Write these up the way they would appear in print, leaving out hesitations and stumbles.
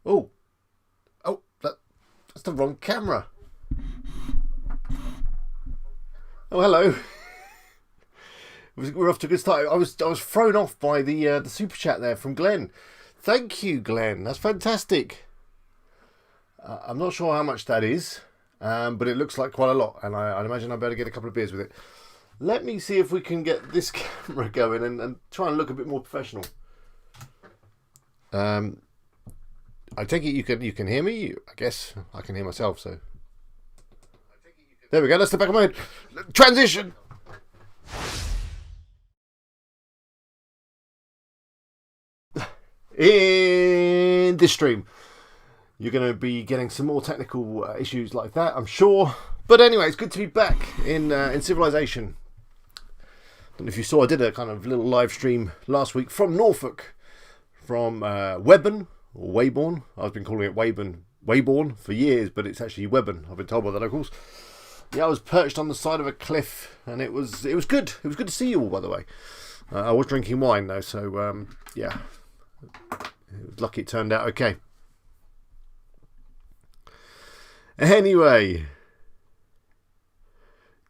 Oh, that's the wrong camera. Oh, hello. We're off to a good start. I was thrown off by the super chat there from Glenn. Thank you, Glenn. That's fantastic. I'm not sure how much that is, but it looks like quite a lot, and I'd imagine I better get a couple of beers with it. Let me see if we can get this camera going and try and look a bit more professional. I take it you can hear me. I guess I can hear myself. So there we go. That's the back of my head. Transition. In this stream, you're going to be getting some more technical issues like that, I'm sure. But anyway, it's good to be back in Civilization. I don't know if you saw, I did a kind of little live stream last week from Norfolk, from Webburn, or Weybourne. I've been calling it Weybourne for years, but it's actually Webburn, I've been told by the locals. Yeah, I was perched on the side of a cliff, and it was good. It was good to see you all, by the way. I was drinking wine, though, so yeah. It was lucky it turned out okay. Anyway,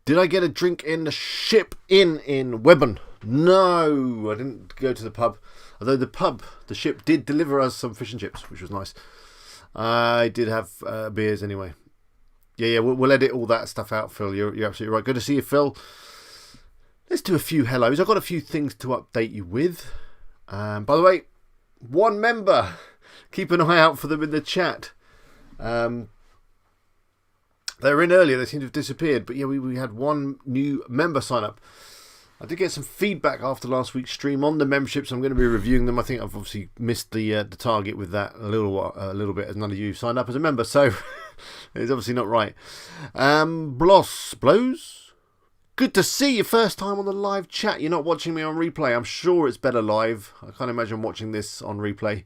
did I get a drink in the ship in Webburn? No, I didn't go to the pub. Although the ship did deliver us some fish and chips, which was nice. I did have beers anyway. Yeah, we'll edit all that stuff out, Phil. You're absolutely right. Good to see you, Phil. Let's do a few hellos. I've got a few things to update you with. By the way, one member. Keep an eye out for them in the chat. They were in earlier. They seem to have disappeared. But yeah, we had one new member sign up. I did get some feedback after last week's stream on the memberships. I'm going to be reviewing them. I think I've obviously missed the target with that a little bit, as none of you signed up as a member. So it's obviously not right. Blows. Good to see you. First time on the live chat. You're not watching me on replay. I'm sure it's better live. I can't imagine watching this on replay.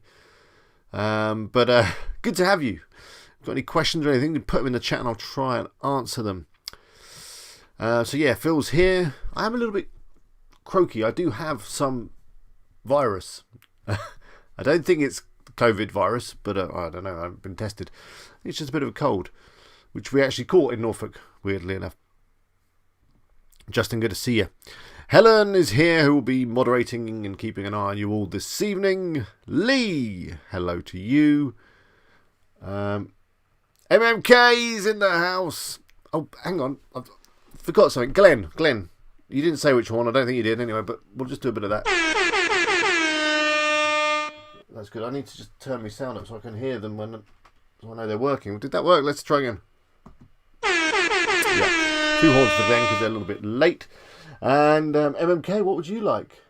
But good to have you. Got any questions or anything, put them in the chat and I'll try and answer them. So yeah, Phil's here. I am a little bit croaky. I do have some virus. I don't think it's COVID virus, but I don't know. I haven't been tested. It's just a bit of a cold, which we actually caught in Norfolk, weirdly enough. Justin, good to see you. Helen is here, who will be moderating and keeping an eye on you all this evening. Lee, hello to you. MMK's in the house. Oh, hang on. I forgot something. Glenn. You didn't say which one. I don't think you did anyway, but we'll just do a bit of that. That's good. I need to just turn my sound up so I can hear them when I know they're working. Did that work? Let's try again. Yeah. 2 horns for Glenn because they're a little bit late. And MMK, what would you like?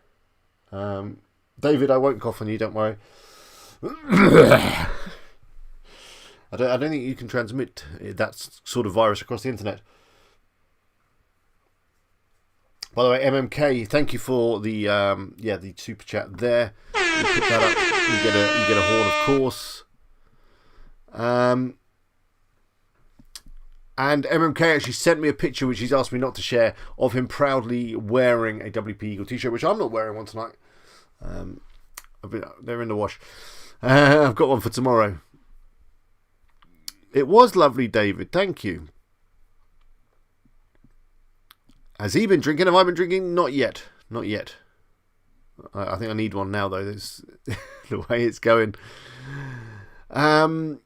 David, I won't cough on you, don't worry. I don't think you can transmit that sort of virus across the internet. By the way, MMK, thank you for the the super chat there. You pick that up, you get a horn, of course. And MMK actually sent me a picture, which he's asked me not to share, of him proudly wearing a WP Eagle t-shirt, which I'm not wearing one tonight. They're in the wash. I've got one for tomorrow. It was lovely, David. Thank you. Has he been drinking? Have I been drinking? Not yet. Not yet. I think I need one now, though. That's the way it's going. Pac-Man's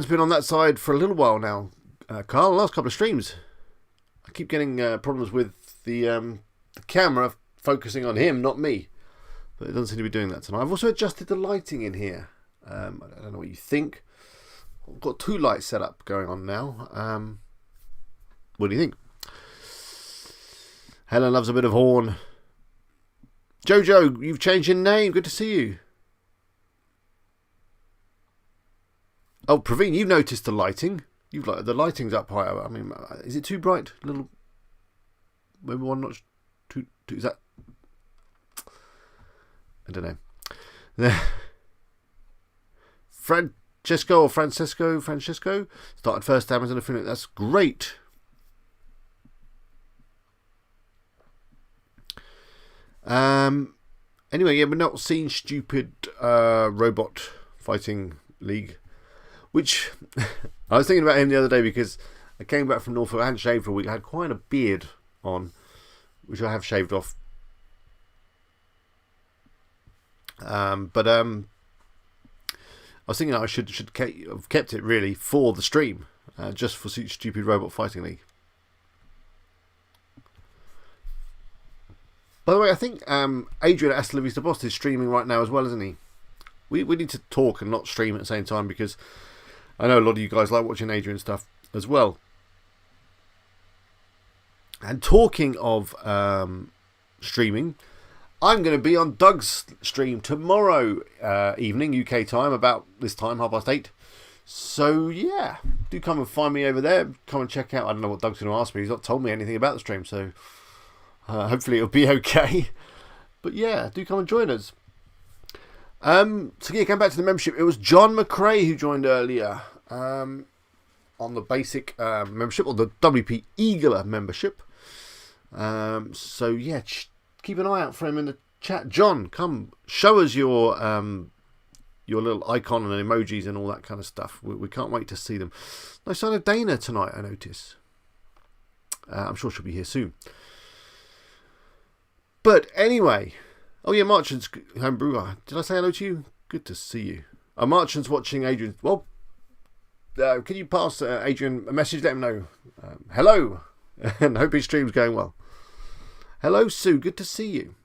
been on that side for a little while now. Carl, the last couple of streams. I keep getting problems with the camera focusing on him, not me. But it doesn't seem to be doing that tonight. I've also adjusted the lighting in here. I don't know what you think. I've got 2 lights set up going on now. What do you think? Helen loves a bit of horn. Jojo, you've changed your name. Good to see you. Oh, Praveen, you've noticed the lighting. The lighting's up higher. I mean, is it too bright? A little. Maybe one notch. Two. Is that? I don't know. Francesco started first Amazon affiliate. That's great. Anyway, yeah, we're not seeing stupid robot fighting league, which I was thinking about him the other day because I came back from Norfolk. I hadn't shaved for a week. I had quite a beard on, which I have shaved off. But I was thinking I should have kept it really for the stream, just for stupid robot fighting league. By the way, I think Adrian at Aston Boss is streaming right now as well, isn't he? We need to talk and not stream at the same time because I know a lot of you guys like watching Adrian stuff as well. And talking of streaming, I'm going to be on Doug's stream tomorrow evening, UK time, about this time, 8:30. So, yeah, do come and find me over there. Come and check out. I don't know what Doug's going to ask me. He's not told me anything about the stream, so hopefully it'll be okay. But, yeah, do come and join us. So, yeah, come back to the membership. It was John McRae who joined earlier on the basic membership, or the WP Eagler membership. So, yeah, keep an eye out for him in the chat. John, come show us your little icon and emojis and all that kind of stuff. We can't wait to see them. No sign of Dana tonight, I notice. I'm sure she'll be here soon. But anyway, oh yeah, Marchand's home brewer. Did I say hello to you? Good to see you. Marchand's watching Adrian. Well, can you pass Adrian a message? Let him know. Hello, and hope his stream's going well. Hello, Sue. Good to see you.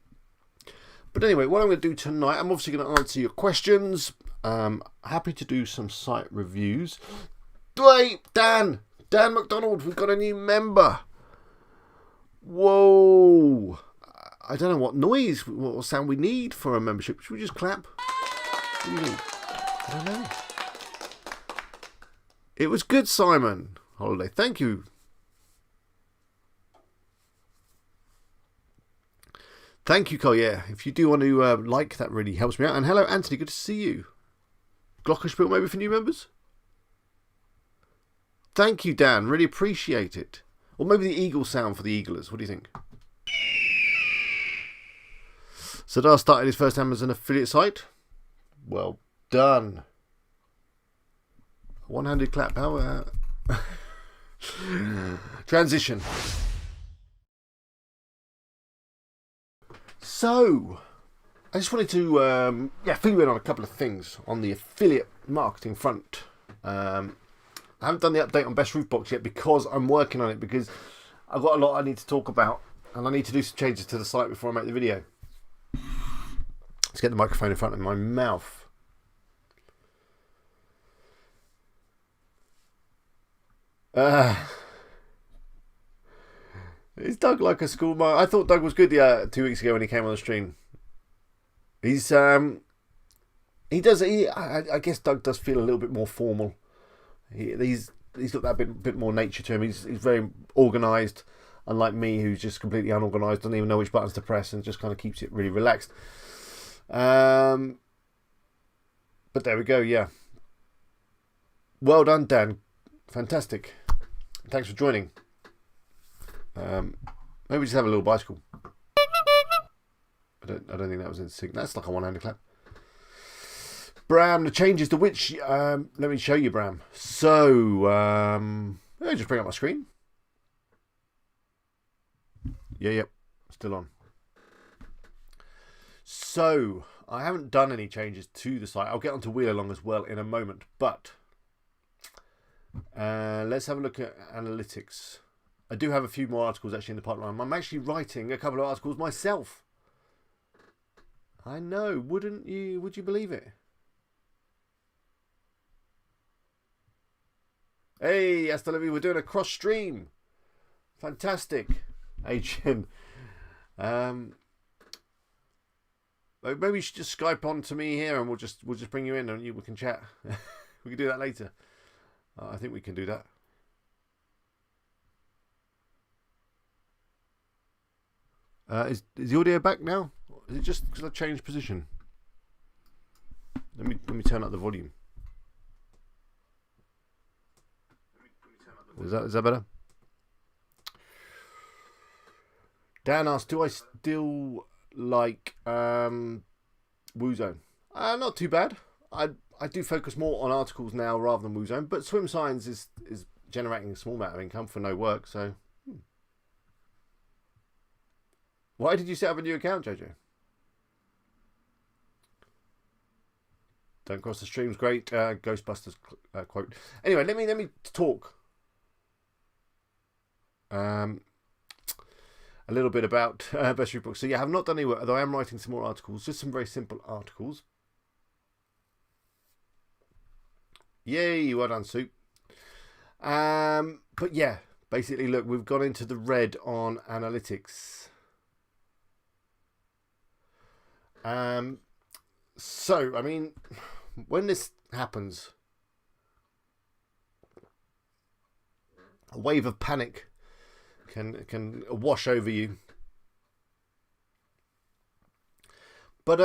But anyway, what I'm going to do tonight, I'm obviously going to answer your questions. Happy to do some site reviews. Wait, Dan McDonald, we've got a new member. Whoa. I don't know what noise, what sound we need for a membership. Should we just clap? What do you think? I don't know. It was good, Simon Holiday. Thank you. Thank you, Cole. Yeah, if you do want to like, that really helps me out. And hello, Anthony. Good to see you. Glockenspiel maybe for new members? Thank you, Dan. Really appreciate it. Or maybe the eagle sound for the eaglers. What do you think? Sadar started his first Amazon affiliate site. Well done. One-handed clap. How? Transition. So, I just wanted to fill you in on a couple of things on the affiliate marketing front. I haven't done the update on Best Roof Box yet because I'm working on it, because I've got a lot I need to talk about and I need to do some changes to the site before I make the video. Let's get the microphone in front of my mouth. Is Doug like a school mark? I thought Doug was good 2 weeks ago when he came on the stream. He's I guess Doug does feel a little bit more formal. He's got that bit more nature to him. He's very organised, unlike me, who's just completely unorganised, doesn't even know which buttons to press, and just kind of keeps it really relaxed. But there we go. Yeah. Well done, Dan. Fantastic. Thanks for joining. Maybe just have a little bicycle. I don't think that was in sync. That's like a one-handed clap. Bram, the changes to which let me show you, Bram. So let me just bring up my screen. Yep, still on. So I haven't done any changes to the site. I'll get onto Wheel Along as well in a moment, but let's have a look at analytics. I do have a few more articles actually in the pipeline. I'm actually writing a couple of articles myself. I know, wouldn't you? Would you believe it? Hey, hasta luego, we're doing a cross stream. Fantastic, Adrian. Maybe you should just Skype on to me here, and we'll just bring you in, and we can chat. We can do that later. I think we can do that. Is the audio back now? Is it just because I changed position? Let me turn up the volume. Is that better? Dan asked, do I still like WooZone? Not too bad. I do focus more on articles now rather than WooZone, but Swim Signs is generating a small amount of income for no work. So, why did you set up a new account, Jojo? Don't cross the streams. Great Ghostbusters quote. Anyway, let me talk a little bit about best read books. So yeah, I have not done any work, although I am writing some more articles, just some very simple articles. Yay, well done, Soup. But yeah, basically, look, we've gone into the red on analytics. So, I mean, when this happens, a wave of panic can wash over you. But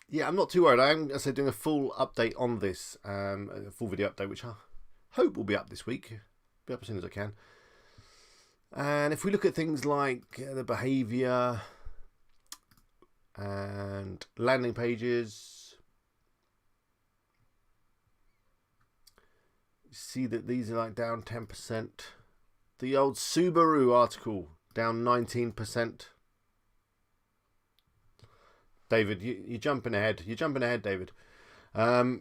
yeah, I'm not too worried. I am, as I say, doing a full update on this, a full video update, which I hope will be up this week. Be up as soon as I can. And if we look at things like the behavior and landing pages, you see that these are like down 10%. The old Subaru article down 19%. David, you're jumping ahead. You're jumping ahead, David. But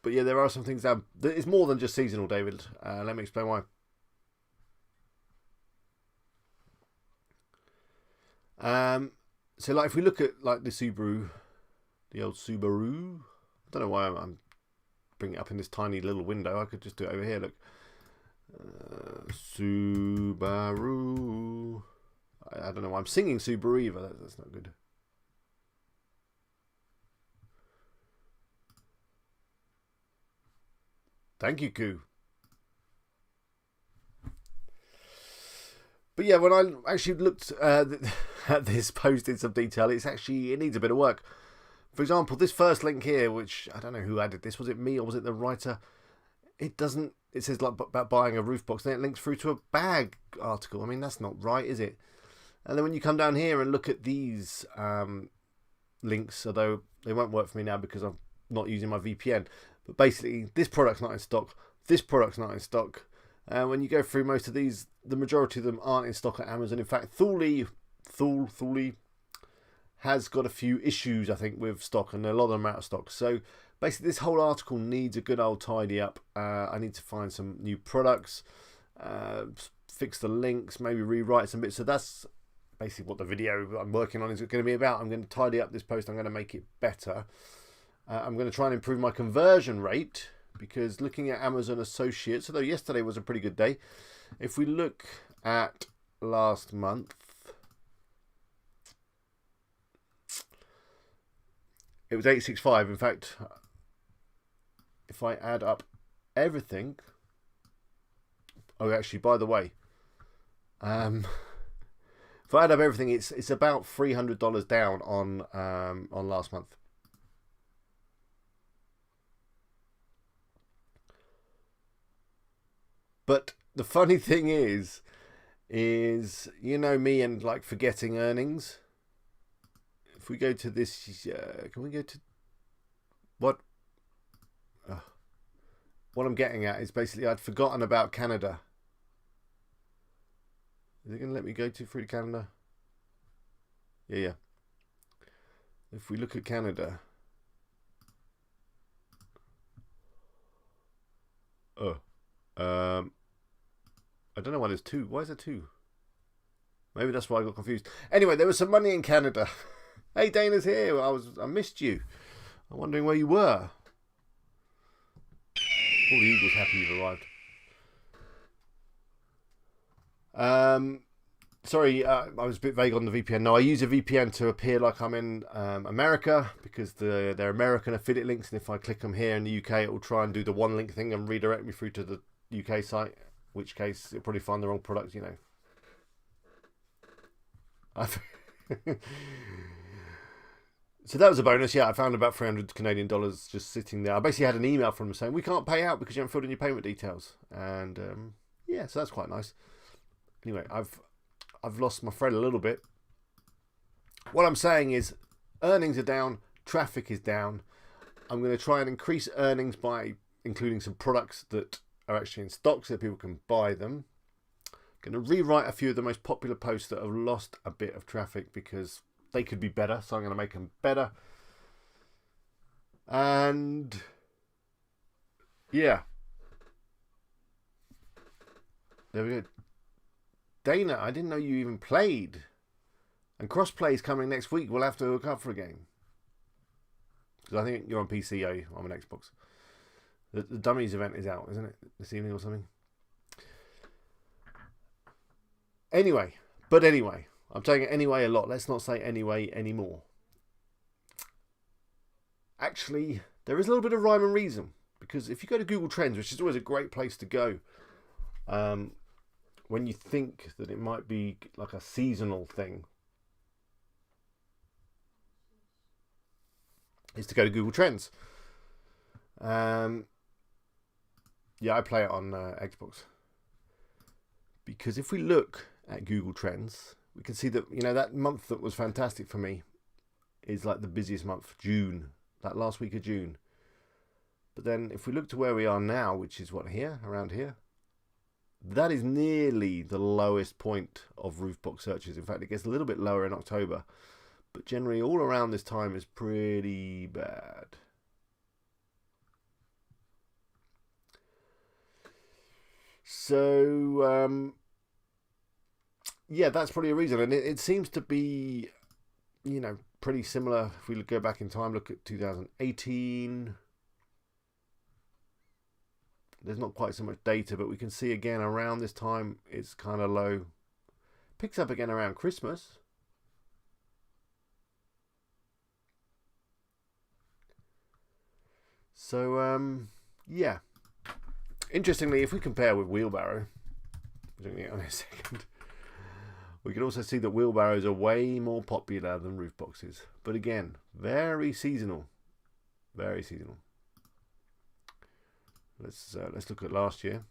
yeah, there are some things that it's more than just seasonal, David. Let me explain why. So like if we look at like the Subaru, the old Subaru, I don't know why I'm bringing it up in this tiny little window. I could just do it over here. Look, Subaru. I don't know why I'm singing Subaru either. That's not good. Thank you, Koo. But yeah, when I actually looked at this post in some detail, it needs a bit of work. For example, this first link here, which I don't know who added this, was it me or was it the writer? It says like about buying a roof box, then it links through to a bag article. I mean, that's not right, is it? And then when you come down here and look at these links, although they won't work for me now because I'm not using my VPN, but basically this product's not in stock, this product's not in stock. And when you go through most of these, the majority of them aren't in stock at Amazon. In fact, Thule has got a few issues, I think, with stock, and a lot of them are out of stock. So basically, this whole article needs a good old tidy up. I need to find some new products, fix the links, maybe rewrite some bits. So that's basically what the video I'm working on is going to be about. I'm going to tidy up this post. I'm going to make it better. I'm going to try and improve my conversion rate, because looking at Amazon Associates, although yesterday was a pretty good day, if we look at last month, it was 865. In fact, if I add up everything, oh, actually, by the way, if I add up everything, it's about $300 down on last month. But the funny thing is you know me and like forgetting earnings. If we go to this, can we go to what I'm getting at is basically I'd forgotten about Canada. Is it going to let me go through to Canada? Yeah. If we look at Canada, I don't know why there's two. Why is there two? Maybe that's why I got confused. Anyway, there was some money in Canada. Hey, Dana's here. I missed you. I'm wondering where you were. All the Eagles happy you've arrived. Sorry, I was a bit vague on the VPN. No, I use a VPN to appear like I'm in America, because they're American affiliate links, and if I click them here in the UK, it will try and do the one link thing and redirect me through to the UK site, in which case it'll probably find the wrong product, you know. So that was a bonus. Yeah, I found about 300 Canadian dollars just sitting there. I basically had an email from them saying, we can't pay out because you haven't filled in your payment details. And yeah, so that's quite nice. Anyway, I've lost my thread a little bit. what I'm saying is earnings are down, traffic is down. I'm going to try and increase earnings by including some products that are actually in stock so that people can buy them. I'm going to rewrite a few of the most popular posts that have lost a bit of traffic because they could be better, so I'm going to make them better. And yeah, there we go. Dana, I didn't know you even played. And crossplay is coming next week. We'll have to look up for a game. Because I think you're on PC, I'm on Xbox. The Dummies event is out, isn't it? This evening or something. Anyway, I'm saying anyway a lot. Let's not say anyway anymore. Actually, there is a little bit of rhyme and reason. Because if you go to Google Trends, which is always a great place to go, when you think that it might be like a seasonal thing, is to go to Google Trends. Yeah, I play it on Xbox. Because if we look at Google Trends, we can see that, that month that was fantastic for me is like the busiest month, June, that last week of June. But then if we look to where we are now, which is what, here, around here, that is nearly the lowest point of Roofbox searches. In fact, it gets a little bit lower in October. But generally, all around this time is pretty bad. So, yeah, that's probably a reason. And it seems to be, pretty similar. If we go back in time, look at 2018. There's not quite so much data, but we can see again around this time it's kind of low. Picks up again around Christmas. So, yeah. Interestingly, if we compare with Wheelbarrow, we're doing it on a second, we can also see that Wheelbarrows are way more popular than roof boxes. But again, very seasonal. Very seasonal. Let's look at last year.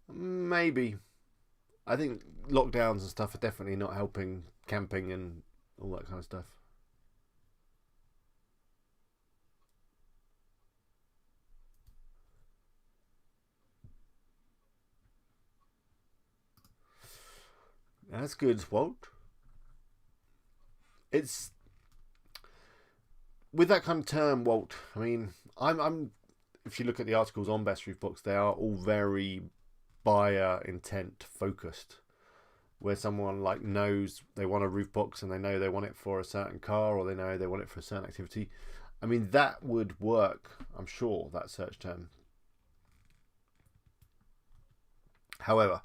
Maybe. I think lockdowns and stuff are definitely not helping camping and all that kind of stuff. That's good, Walt. It's with that kind of term, Walt. I mean, I'm. If you look at the articles on Best Roof Box, they are all very buyer intent focused, where someone like knows they want a roof box and they know they want it for a certain car or they know they want it for a certain activity. I mean, that would work, I'm sure, that search term. However,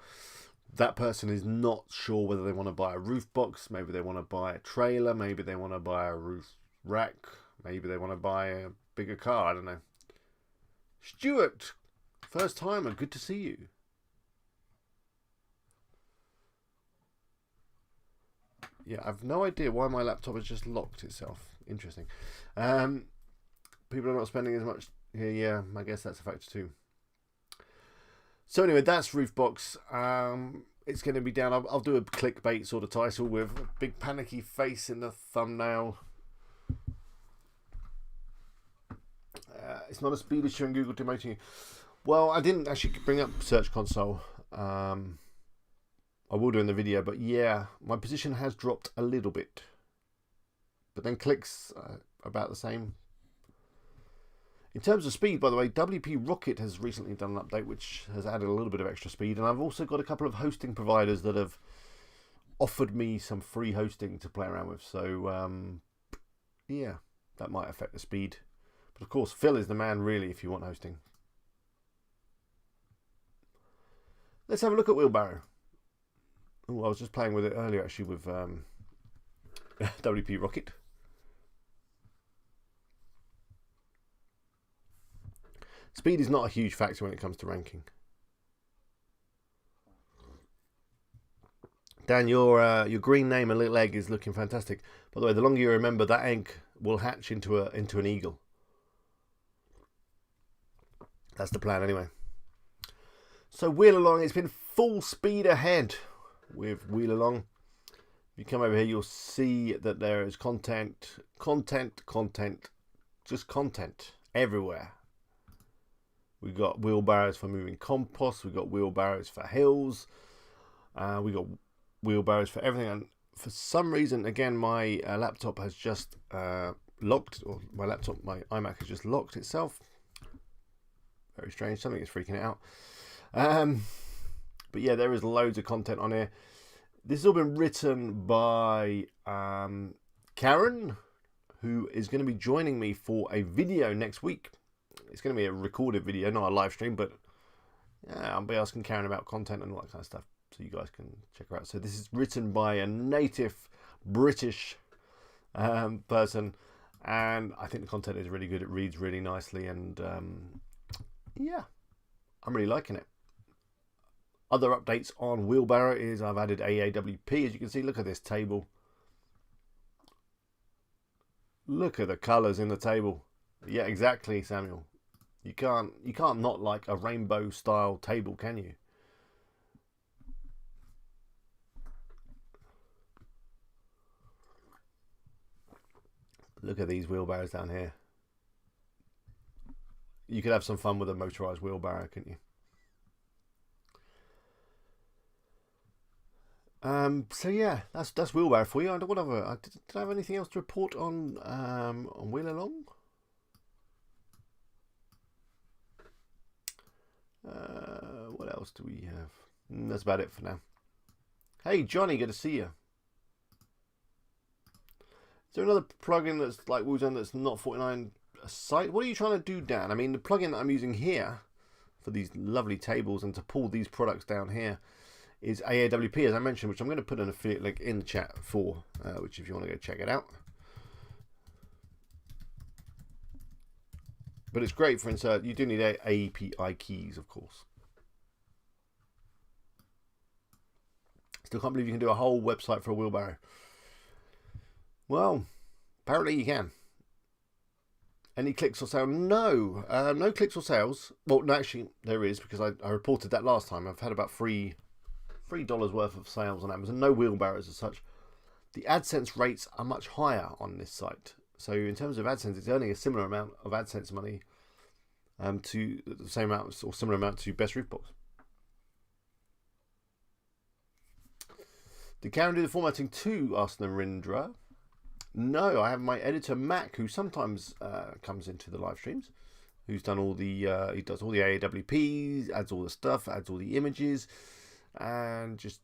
that person is not sure whether they want to buy a roof box. Maybe they want to buy a trailer. Maybe they want to buy a roof rack. Maybe they want to buy a bigger car. I don't know. Stuart, first timer, good to see you. Yeah, I've no idea why my laptop has just locked itself. Interesting. People are not spending as much here. Yeah, I guess that's a factor too. So anyway, that's Roofbox. It's going to be down. I'll do a clickbait sort of title with a big panicky face in the thumbnail. It's not a speed issue in Google demoting you. Well, I didn't actually bring up Search Console. I will do in the video, but yeah, my position has dropped a little bit. But then clicks about the same. In terms of speed, by the way, WP Rocket has recently done an update which has added a little bit of extra speed. And I've also got a couple of hosting providers that have offered me some free hosting to play around with. So, yeah, that might affect the speed. But of course, Phil is the man really if you want hosting. Let's have a look at Wheelbarrow. Oh, I was just playing with it earlier actually with WP Rocket. Speed is not a huge factor when it comes to ranking. Dan, your green name, a little egg, is looking fantastic. By the way, the longer you remember, that egg will hatch into an eagle. That's the plan anyway. So Wheel Along, it's been full speed ahead with Wheel Along. If you come over here, you'll see that there is content, just content everywhere. We've got wheelbarrows for moving compost. We've got wheelbarrows for hills. We've got wheelbarrows for everything. And for some reason, again, my laptop has just locked, or my iMac has just locked itself. Very strange. Something is freaking it out. But yeah, there is loads of content on here. This has all been written by Karen, who is going to be joining me for a video next week. It's going to be a recorded video, not a live stream, but yeah, I'll be asking Karen about content and all that kind of stuff, so you guys can check her out. So this is written by a native British person, and I think the content is really good. It reads really nicely, and yeah, I'm really liking it. Other updates on Wheelbarrow is I've added AAWP. As you can see, look at this table. Look at the colours in the table. Yeah, exactly, Samuel. You can't not like a rainbow style table, can you? Look at these wheelbarrows down here. You could have some fun with a motorised wheelbarrow, couldn't you? So yeah, that's Wheelbarrow for you. Did I have anything else to report on Wheel Along? What else do we have? That's about it for now. Hey Johnny, good to see you. Is there another plugin that's like Woozone that's not 49 a site? What are you trying to do, Dan? I mean, the plugin that I'm using here for these lovely tables and to pull these products down here is AAWP, as I mentioned, which I'm going to put an affiliate link in the chat for, which if you want to go check it out. But it's great for insert. You do need API keys, of course. Still can't believe you can do a whole website for a wheelbarrow. Well, apparently you can. Any clicks or sales? No, no clicks or sales. Well, no, actually there is, because I reported that last time. I've had about $3 worth of sales on Amazon. No wheelbarrows as such. The AdSense rates are much higher on this site. So in terms of AdSense, it's earning a similar amount of AdSense money to the same amount or similar amount to Best Roof Box. Did Karen do the formatting too? Asked Narendra. No, I have my editor Mac, who sometimes comes into the live streams, who's done all the he does all the AWPs, adds all the stuff, adds all the images, and just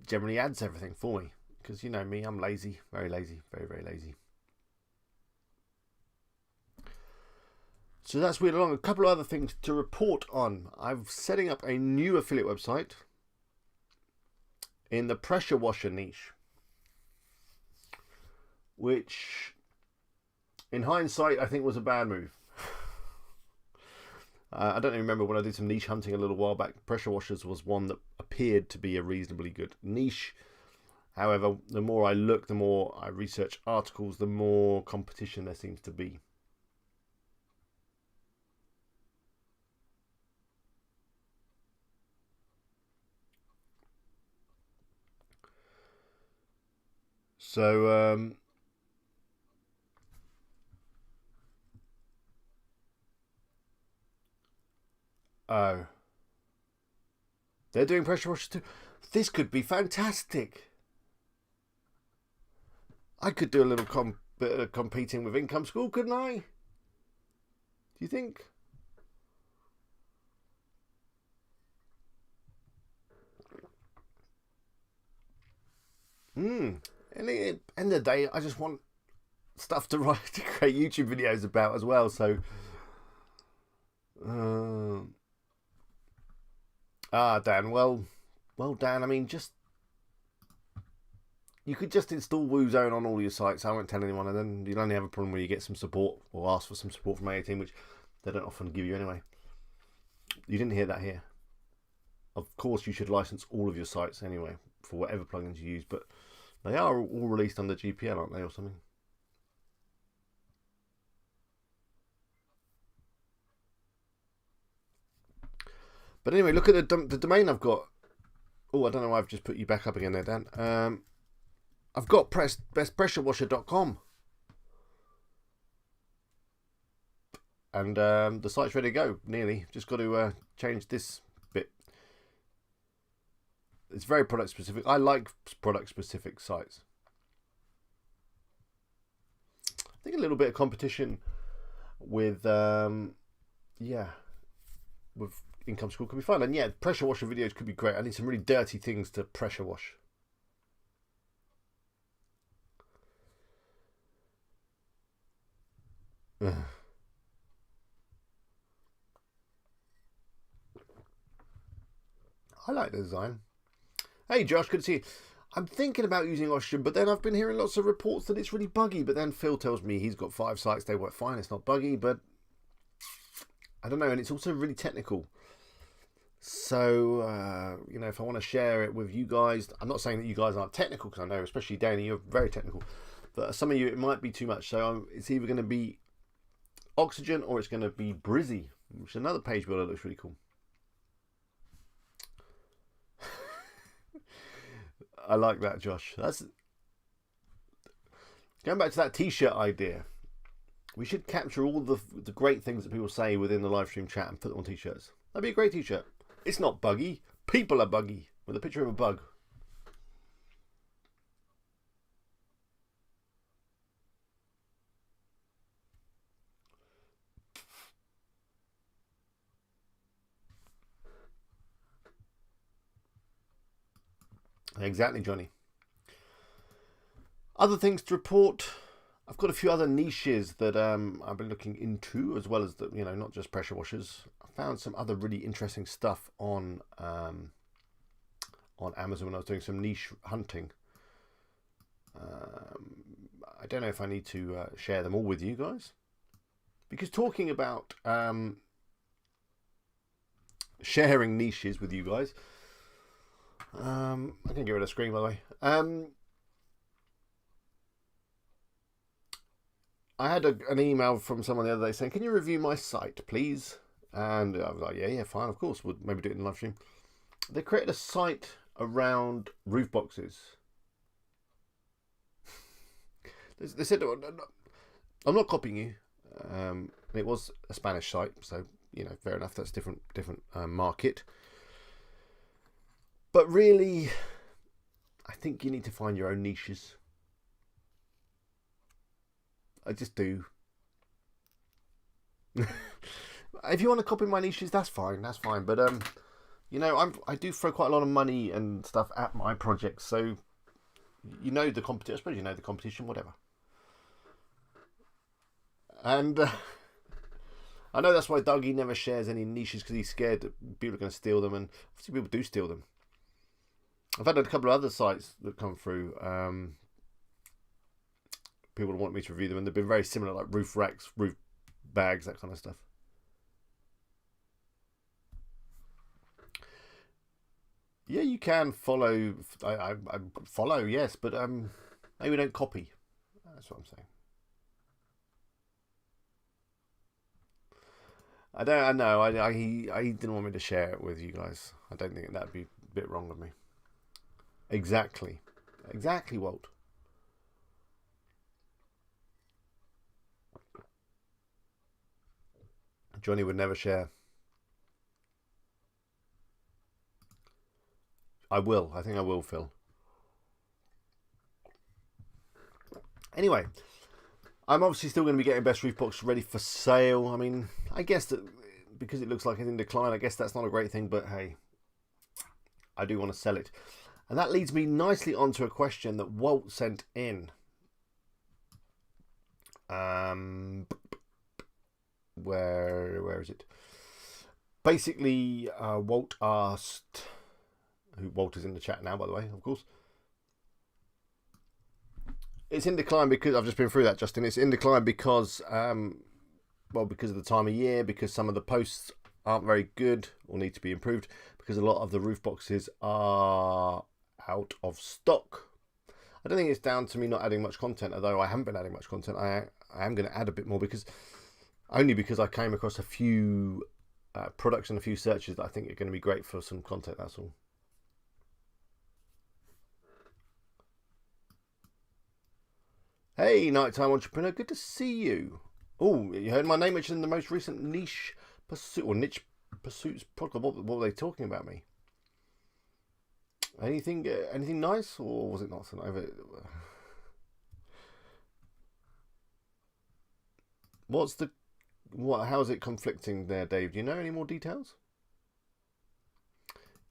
generally adds everything for me. Because you know me, I'm lazy, very lazy, very lazy. So that's Wheel Along. A couple of other things to report on. I'm setting up a new affiliate website in the pressure washer niche, which in hindsight I think was a bad move. I don't remember when I did some niche hunting a little while back. Pressure washers was one that appeared to be a reasonably good niche. However, the more I look, the more I research articles, the more competition there seems to be. So oh, they're doing pressure washers too. This could be fantastic. I could do a little bit of competing with Income School, couldn't I? Do you think? And at the end of the day, I just want stuff to write, to create YouTube videos about as well. So, Dan. Well, Dan. I mean, you could just install Woozone on all your sites. I won't tell anyone, and then you'll only have a problem when you get some support or ask for some support from A18, which they don't often give you anyway. You didn't hear that here. Of course, you should license all of your sites anyway for whatever plugins you use, but they are all released under GPL, aren't they, or something? But anyway, look at the domain I've got. Oh, I don't know why I've just put you back up again there, Dan. I've got bestpressurewasher.com. And the site's ready to go, nearly. Just got to change this bit. It's very product specific. I like product specific sites. I think a little bit of competition with with Income School could be fun. And yeah, pressure washer videos could be great. I need some really dirty things to pressure wash. I like the design. Hey Josh, good to see you. I'm thinking about using Ocean, but then I've been hearing lots of reports that it's really buggy. But then Phil tells me he's got 5 sites, they work fine, it's not buggy, but I don't know, and it's also really technical. So, you know, if I want to share it with you guys, I'm not saying that you guys aren't technical, because I know, especially Danny, you're very technical. But some of you, it might be too much. So it's either going to be Oxygen or it's going to be Brizzy, which is another page builder that looks really cool. I like that, Josh. That's going back to that t-shirt idea. We should capture all the great things that people say within the live stream chat and put them on t-shirts. That'd be a great t-shirt. It's not buggy. People are buggy. With a picture of a bug. Exactly, Johnny. Other things to report. I've got a few other niches that I've been looking into, as well as the, you know, not just pressure washers. I found some other really interesting stuff on Amazon when I was doing some niche hunting. I don't know if I need to share them all with you guys, because talking about sharing niches with you guys. I can get rid of the screen, by the way. I had an email from someone the other day saying, "Can you review my site, please?" And I was like, "Yeah, fine, of course. We'll maybe do it in the live stream." They created a site around roof boxes. They said, "I'm not copying you." It was a Spanish site, so you know, fair enough. That's different market. But really, I think you need to find your own niches. I just do. If you want to copy my niches, that's fine. That's fine. But you know, I do throw quite a lot of money and stuff at my projects, so you know the competition. I suppose you know the competition, whatever. And I know that's why Dougie never shares any niches, because he's scared that people are going to steal them, and obviously people do steal them. I've had a couple of other sites that come through. People want me to review them, and they've been very similar, like roof racks, roof bags, that kind of stuff. Yeah, you can follow. I follow, yes, but maybe don't copy. That's what I'm saying. I know. He didn't want me to share it with you guys. I don't think that'd be a bit wrong of me. Exactly, Walt. Johnny would never share. I will. I think I will, Phil. Anyway, I'm obviously still going to be getting Best Roof Box ready for sale. I mean, I guess that because it looks like it's in decline, I guess that's not a great thing, but hey, I do want to sell it. And that leads me nicely onto a question that Walt sent in. Where is it? Basically, Walt asked, who Walt is in the chat now, by the way, of course. It's in decline because, I've just been through that, Justin. It's in decline because, well, because of the time of year, because some of the posts aren't very good or need to be improved, because a lot of the roof boxes are out of stock. I don't think it's down to me not adding much content, although I haven't been adding much content. I am going to add a bit more, because only because I came across a few products and a few searches that I think are going to be great for some content, that's all. Hey, Nighttime Entrepreneur, good to see you. Oh, you heard my name mentioned in the most recent niche pursuit or niche pursuits podcast. What were they talking about me? Anything nice, or was it not so nice? How is it conflicting there, Dave? Do you know any more details?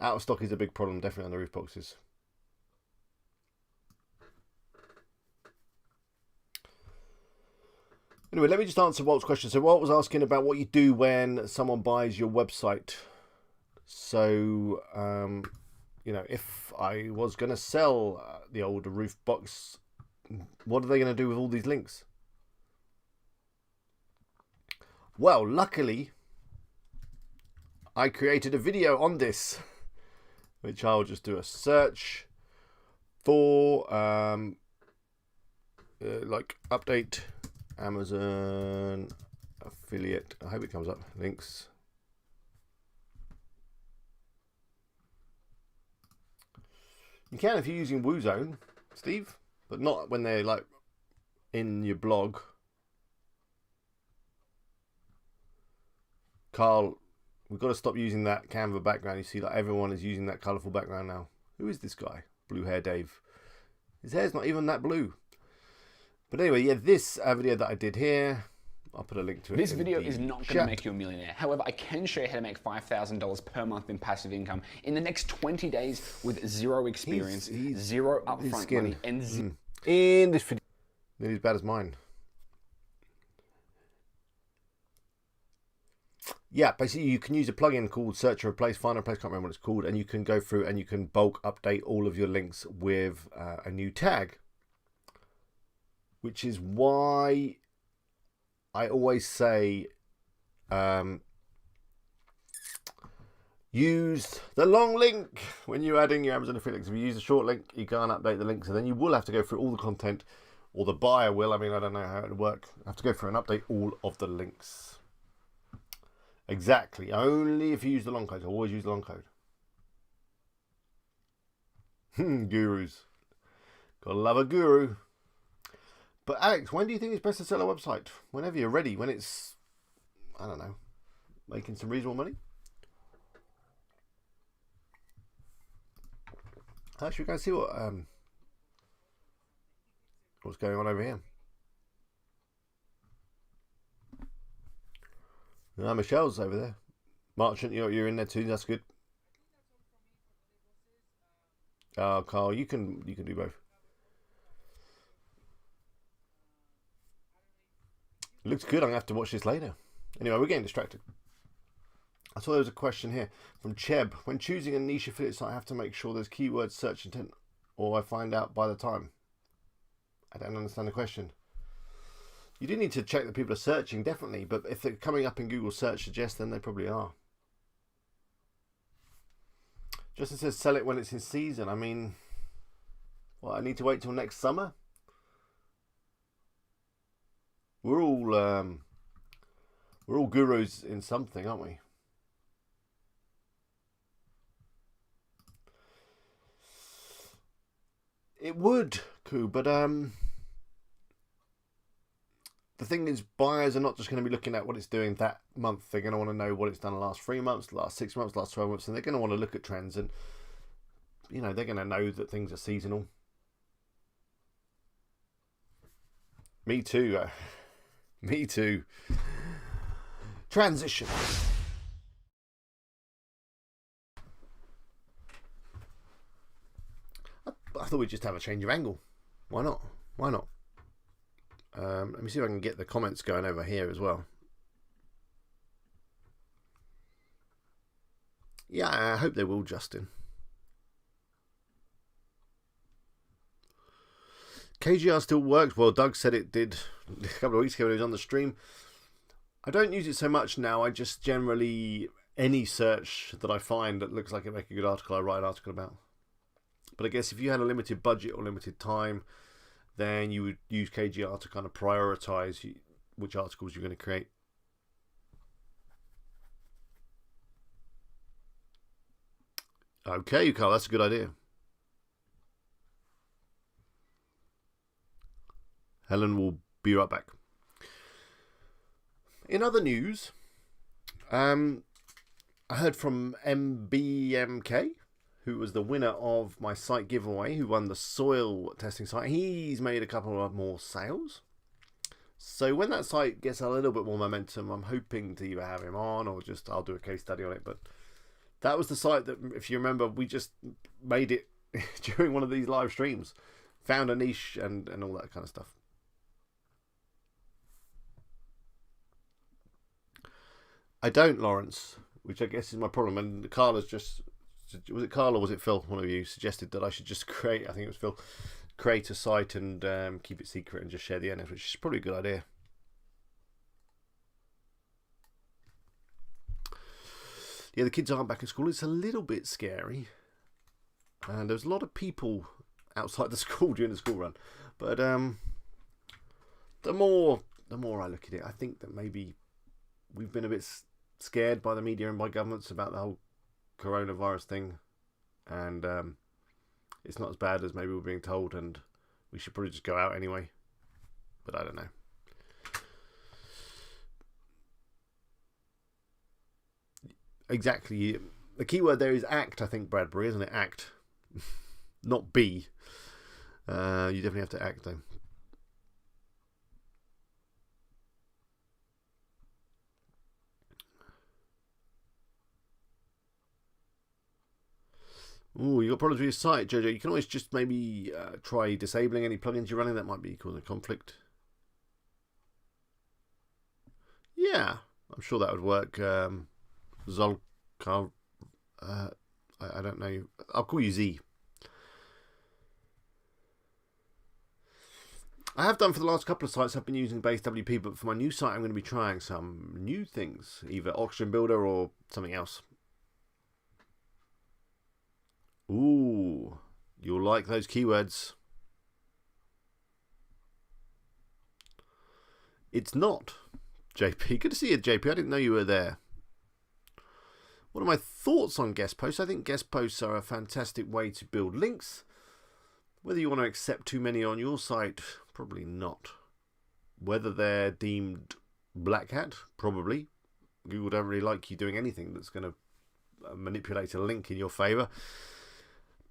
Out of stock is a big problem, definitely on the roof boxes. Anyway, let me just answer Walt's question. So Walt was asking about what you do when someone buys your website. So, you know, if I was going to sell the older roof box, what are they going to do with all these links? Well, luckily, I created a video on this, which I'll just do a search for, like update Amazon affiliate. I hope it comes up. Links. You can if you're using WooZone, Steve, but not when they're like in your blog. Carl, we've got to stop using that Canva background. You see, like everyone is using that colourful background now. Who is this guy? Blue hair Dave. His hair's not even that blue. But anyway, yeah, this video that I did here, I'll put a link to it. This video is not going to make you a millionaire. However, I can show you how to make $5,000 per month in passive income in the next 20 days with zero experience, zero upfront money, and in this video, nearly as bad as mine. Yeah, basically you can use a plugin called Search and Replace, Find and Replace, can't remember what it's called, and you can go through and you can bulk update all of your links with a new tag. Which is why I always say use the long link when you're adding your Amazon affiliate links. If you use a short link, you can't update the links, and then you will have to go through all the content, or the buyer will. I mean, I don't know how it would work. I have to go through and update all of the links. Exactly. Only if you use the long code. Always use the long code. Gurus. Gotta love a guru. But Alex, when do you think it's best to sell a website? Whenever you're ready, when it's, I don't know, making some reasonable money? Should we go and see what's going on over here? No, Michelle's over there. Marchant, you're in there too. That's good. Carl, you can do both. It looks good. I'm going to have to watch this later. Anyway, we're getting distracted. I saw there was a question here from Cheb. When choosing a niche affiliate site, I have to make sure there's keyword search intent, or I find out by the time. I don't understand the question. You do need to check that people are searching, definitely, but if they're coming up in Google search suggest, then they probably are. Justin says sell it when it's in season. I mean, what, I need to wait till next summer? We're all gurus in something, aren't we? It would, Koo, but the thing is, buyers are not just going to be looking at what it's doing that month. They're going to want to know what it's done the last 3 months, the last 6 months, the last 12 months, and they're going to want to look at trends, and you know, they're going to know that things are seasonal. Me too. Me too. Transition. I thought we'd just have a change of angle. Why not? Why not? Let me see if I can get the comments going over here as well. Yeah, I hope they will, Justin. KGR still works. Well, Doug said it did a couple of weeks ago when he was on the stream. I don't use it so much now. I just generally, any search that I find that looks like it make a good article, I write an article about. But I guess if you had a limited budget or limited time, then you would use KGR to kind of prioritize which articles you're going to create. Okay, Carl, that's a good idea. Helen will be right back. In other news, I heard from MBMK, who was the winner of my site giveaway, who won the soil testing site. He's made a couple of more sales. So when that site gets a little bit more momentum, I'm hoping to either have him on or just I'll do a case study on it. But that was the site that, if you remember, we just made it during one of these live streams. Found a niche and all that kind of stuff. I don't, Lawrence, which I guess is my problem. And Carla's just... Was it Carl or was it Phil? One of you suggested that I should just create... I think it was Phil. Create a site and keep it secret and just share the NF, which is probably a good idea. Yeah, the kids aren't back at school. It's a little bit scary. And there's a lot of people outside the school during the school run. But the more I look at it, I think that maybe we've been a bit scared by the media and by governments about the whole coronavirus thing. And it's not as bad as maybe we're being told, and we should probably just go out anyway. But I don't know. Exactly. The key word there is act, I think, Bradbury, isn't it? Act. Not be. You definitely have to act, though. Oh, you got problems with your site, Jojo. You can always just maybe try disabling any plugins you're running. That might be causing a conflict. Yeah, I'm sure that would work. Zolkar, I don't know. I'll call you Z. I have done for the last couple of sites. I've been using base WP, but for my new site, I'm going to be trying some new things, either Oxygen Builder or something else. Ooh, you'll like those keywords. It's not, JP. Good to see you, JP. I didn't know you were there. What are my thoughts on guest posts? I think guest posts are a fantastic way to build links. Whether you want to accept too many on your site, probably not. Whether they're deemed black hat, probably. Google don't really like you doing anything that's going to manipulate a link in your favour.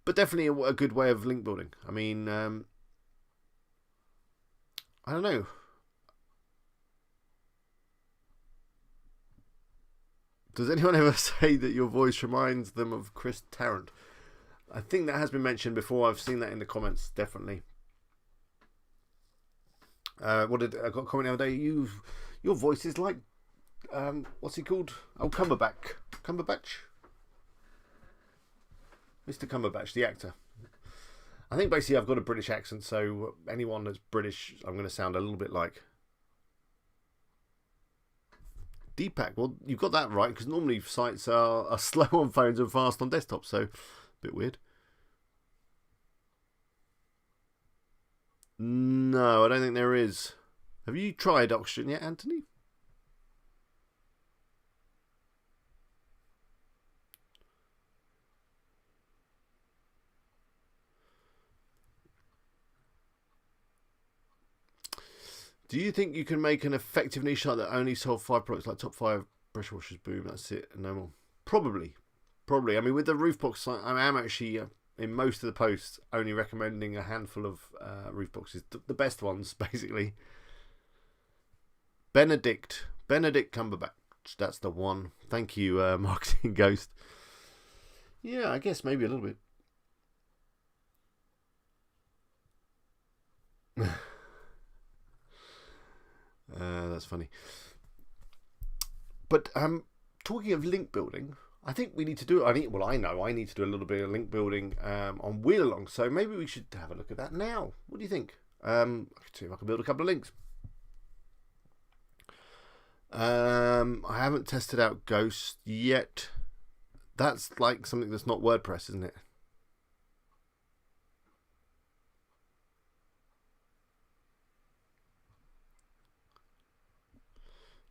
But definitely a good way of link building. I mean, I don't know. Does anyone ever say that your voice reminds them of Chris Tarrant? I think that has been mentioned before. I've seen that in the comments, definitely. What did I got a comment the other day? Your voice is like, what's he called? Oh, Cumberbatch. Mr. Cumberbatch, the actor. I think basically I've got a British accent, so anyone that's British, I'm going to sound a little bit like. Deepak, well, you've got that right, because normally sites are slow on phones and fast on desktops, so a bit weird. No, I don't think there is. Have you tried Oxygen yet, Anthony? Do you think you can make an effective niche site that only sold 5 products, like top 5 pressure washers? Boom, that's it, no more. Probably. I mean, with the roof box site, I am actually in most of the posts only recommending a handful of roof boxes, the best ones, basically. Benedict Cumberbatch, that's the one. Thank you, Marketing Ghost. Yeah, I guess maybe a little bit. That's funny. But talking of link building, I think we need to do it. I know I need to do a little bit of link building on Wheel Along, so maybe we should have a look at that now. What do you think? I can see if I can build a couple of links. I haven't tested out Ghost yet. That's like something that's not WordPress, isn't it?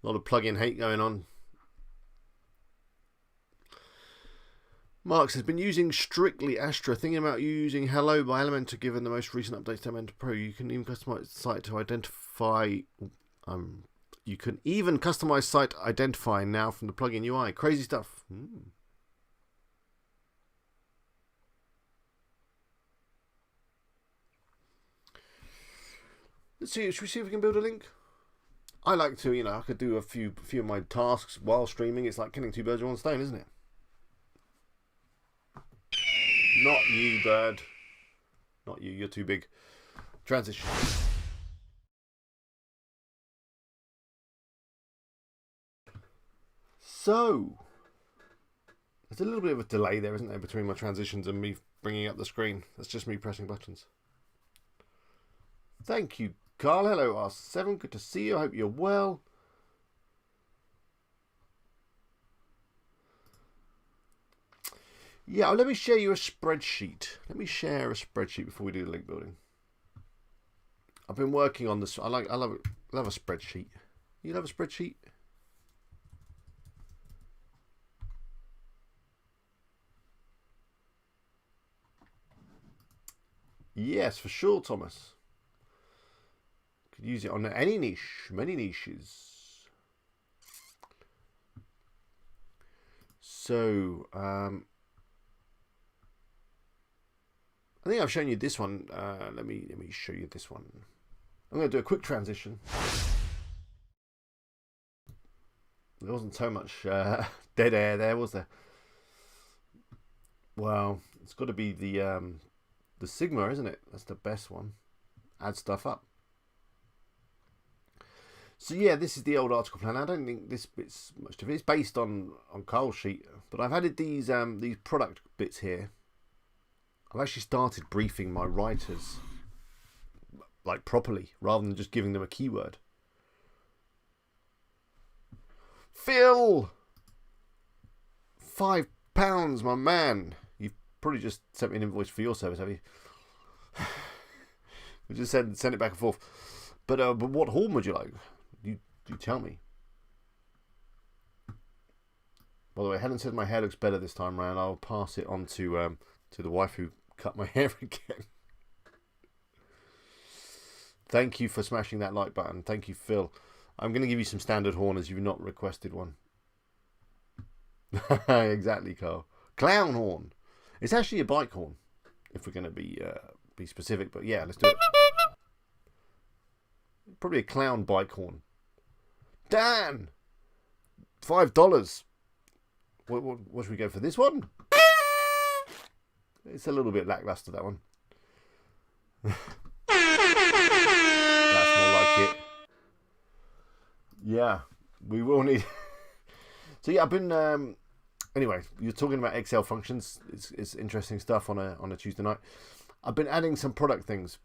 A lot of plugin hate going on. Marx has been using strictly Astra, thinking about using Hello by Elementor given the most recent updates to Elementor Pro. You can even customize the site to identify. You can even customize site identifying now from the plugin UI. Crazy stuff. Let's see. Should we see if we can build a link? I like to, I could do a few of my tasks while streaming. It's like killing two birds with one stone, isn't it? Not you, bird. Not you. You're too big. Transition. So, there's a little bit of a delay there, isn't there, between my transitions and me bringing up the screen. That's just me pressing buttons. Thank you, Carl. Hello, R7. Good to see you. I hope you're well. Yeah, let me share you a spreadsheet. Let me share a spreadsheet before we do the link building. I've been working on this. I love a spreadsheet. You love a spreadsheet? Yes, for sure, Thomas. Could use it on any niche, many niches. So, I think I've shown you this one. Let me show you this one. I'm going to do a quick transition. There wasn't so much dead air there, was there? Well, it's got to be the Sigma, isn't it? That's the best one. Add stuff up. So yeah, this is the old article plan. I don't think this bit's much of it. It's based on Carl's sheet, but I've added these product bits here. I've actually started briefing my writers like properly, rather than just giving them a keyword. Phil, £5, my man. You've probably just sent me an invoice for your service, have you? We just send it back and forth. But what horn would you like? You tell me. By the way, Helen said my hair looks better this time around. I'll pass it on to the wife who cut my hair again. Thank you for smashing that like button. Thank you, Phil. I'm going to give you some standard horn as you've not requested one. Exactly, Carl. Clown horn. It's actually a bike horn, if we're going to be specific. But yeah, let's do it. Probably a clown bike horn. Dan! $5. What should we go for this one? It's a little bit lackluster, that one. That's more like it. Yeah, we will need. So yeah, I've been. Anyway, you're talking about Excel functions. It's interesting stuff on a Tuesday night. I've been adding some product things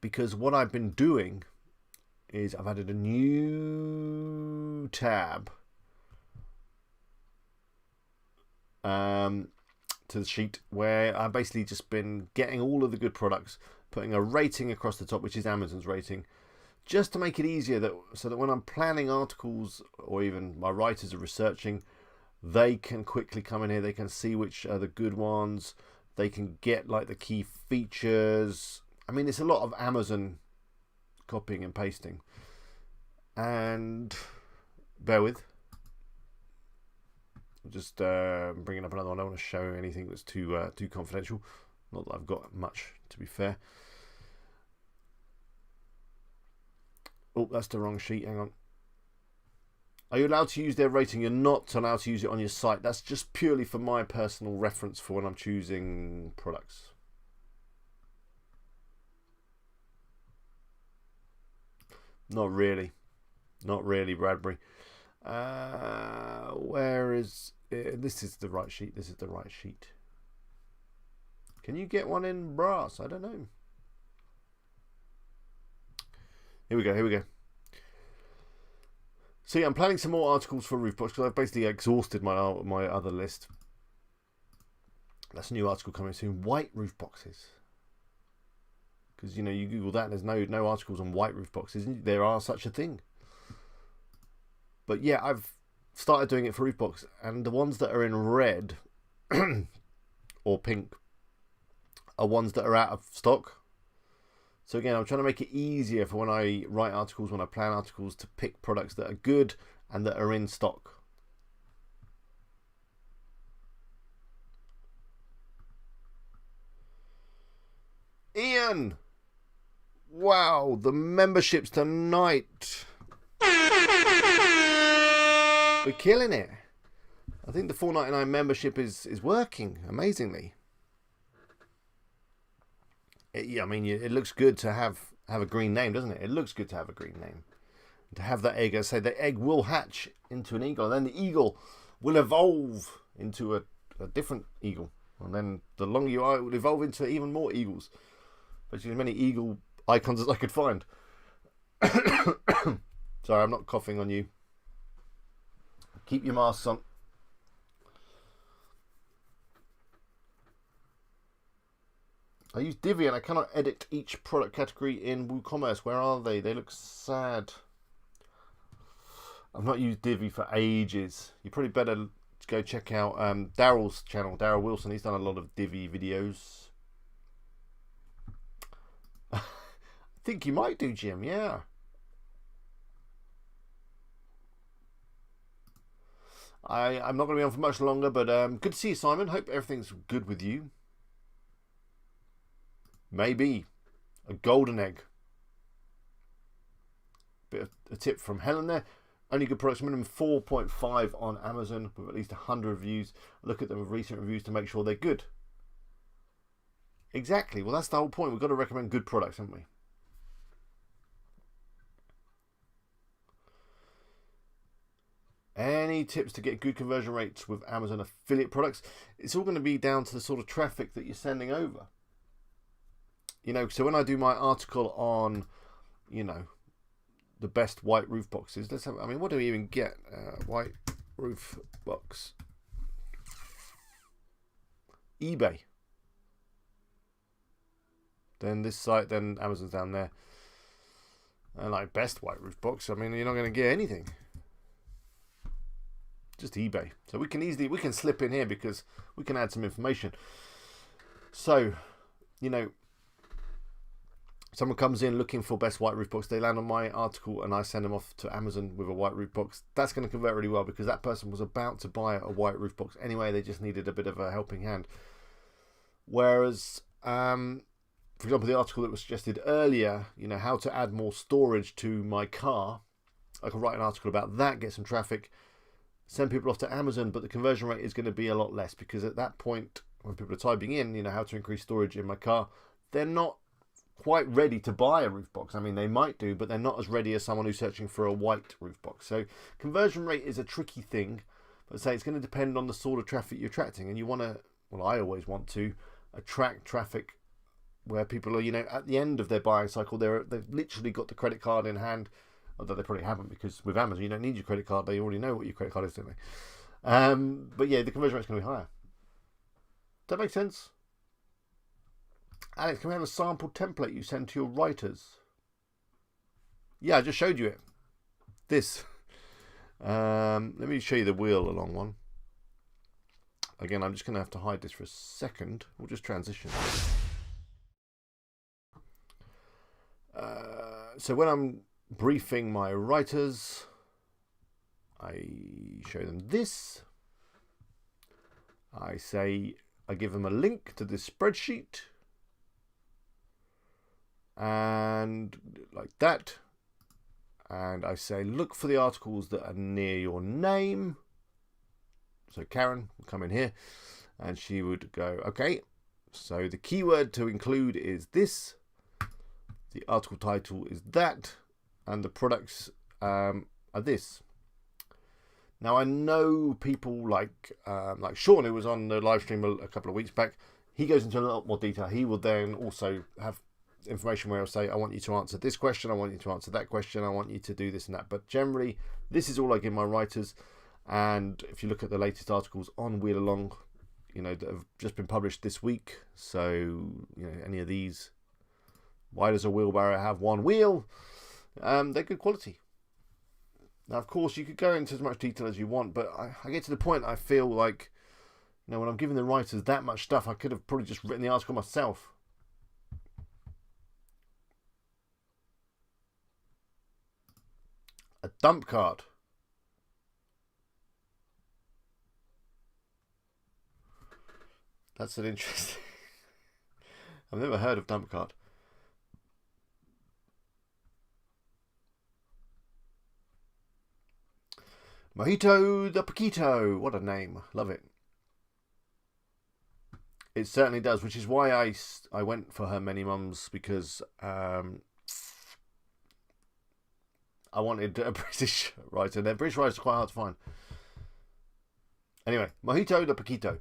because what I've been doing is I've added a new tab to the sheet where I've basically just been getting all of the good products, putting a rating across the top, which is Amazon's rating, just to make it easier so that when I'm planning articles or even my writers are researching, they can quickly come in here, they can see which are the good ones, they can get like the key features. I mean, it's a lot of Amazon copying and pasting. And bear with. Just bringing up another one. I don't want to show anything that's too confidential. Not that I've got much, to be fair. Oh, that's the wrong sheet. Hang on. Are you allowed to use their rating? You're not allowed to use it on your site. That's just purely for my personal reference for when I'm choosing products. Not really. Not really, Bradbury. Where is it? This is the right sheet. This is the right sheet. Can you get one in brass? I don't know. Here we go. Here we go. So yeah, I'm planning some more articles for Roofbox because I've basically exhausted my other list. That's a new article coming soon. White roof boxes. Because you Google that, there's no articles on white roof boxes. There are such a thing. But yeah, I've started doing it for roof box, and the ones that are in red or pink are ones that are out of stock. So again, I'm trying to make it easier for when I write articles, when I plan articles, to pick products that are good and that are in stock. Ian! Wow, the memberships tonight. We're killing it. I think the $4.99 membership is working amazingly. I mean, it looks good to have a green name, doesn't it? It looks good to have a green name. To have that egg, I say the egg will hatch into an eagle, and then the eagle will evolve into a different eagle. And then the longer you are, it will evolve into even more eagles. Basically, as many eagle icons as I could find. Sorry, I'm not coughing on you. Keep your masks on. I use Divi and I cannot edit each product category in WooCommerce. Where are they? They look sad. I've not used Divi for ages. You probably better go check out Daryl's channel, Daryl Wilson. He's done a lot of Divi videos. I think you might do, Jim. Yeah. I'm not going to be on for much longer, but good to see you, Simon. Hope everything's good with you. Maybe a golden egg. Bit of a tip from Helen there. Only good products, minimum 4.5 on Amazon with at least 100 reviews. Look at the recent reviews to make sure they're good. Exactly. Well, that's the whole point. We've got to recommend good products, haven't we? Any tips to get good conversion rates with Amazon affiliate products? It's all going to be down to the sort of traffic that you're sending over. You know, so when I do my article on, you know, the best white roof boxes, let's have, I mean, what do we even get? White roof box. eBay. Then this site, then Amazon's down there. And like best white roof box, I mean, you're not going to get anything. Just eBay. So we can slip in here because we can add some information. So, you know, someone comes in looking for best white roof box, they land on my article and I send them off to Amazon with a white roof box. That's going to convert really well because that person was about to buy a white roof box anyway. They just needed a bit of a helping hand. Whereas, for example, the article that was suggested earlier, you know, how to add more storage to my car. I could write an article about that, get some traffic, send people off to Amazon, but the conversion rate is going to be a lot less because at that point, when people are typing in, you know, how to increase storage in my car, they're not quite ready to buy a roof box. I mean, they might do, but they're not as ready as someone who's searching for a white roof box. So conversion rate is a tricky thing, but say it's going to depend on the sort of traffic you're attracting. And you want to, well, I always want to attract traffic where people are, you know, at the end of their buying cycle, they've literally got the credit card in hand. Although they probably haven't, because with Amazon you don't need your credit card. They already know what your credit card is, don't they? But yeah, the conversion rate's going to be higher. Does that make sense? Alex, can we have a sample template you send to your writers? Yeah, I just showed you it. This. Let me show you the wheel along one. Again, I'm just going to have to hide this for a second. We'll just transition. So when I'm briefing my writers, I show them this. I give them a link to this spreadsheet, and like that, and I say look for the articles that are near your name. So Karen will come in here and she would go, okay, so the keyword to include is this, the article title is that, and the products are this. Now I know people like Sean, who was on the live stream a couple of weeks back. He goes into a lot more detail. He will then also have information where he'll say, I want you to answer this question, I want you to answer that question, I want you to do this and that. But generally, this is all I give my writers. And if you look at the latest articles on Wheel Along, you know, that have just been published this week. So, you know, any of these, why does a wheelbarrow have one wheel? They're good quality. Now, of course, you could go into as much detail as you want, but I get to the point I feel like, you know, when I'm giving the writers that much stuff, I could have probably just written the article myself. A dump cart. That's an interesting... I've never heard of dump cart. Mojito the Paquito. What a name. Love it. It certainly does, which is why I went for her Many Mums, because I wanted a British writer. Their British writers are quite hard to find. Anyway, Mojito the Paquito.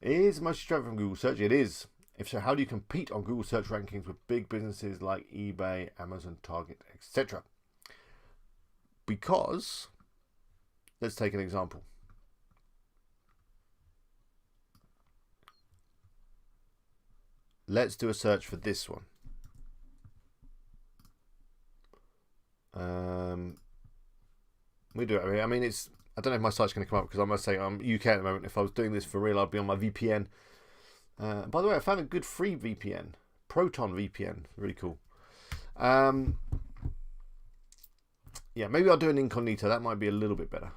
Is most traffic from Google search? It is. If so, how do you compete on Google search rankings with big businesses like eBay, Amazon, Target, etc.? Because, let's take an example. Let's do a search for this one. We do it. I mean, I don't know if my site's going to come up, because I must say I'm UK at the moment. If I was doing this for real, I'd be on my VPN. By the way, I found a good free VPN, Proton VPN, really cool. Yeah, maybe I'll do an incognito. That might be a little bit better.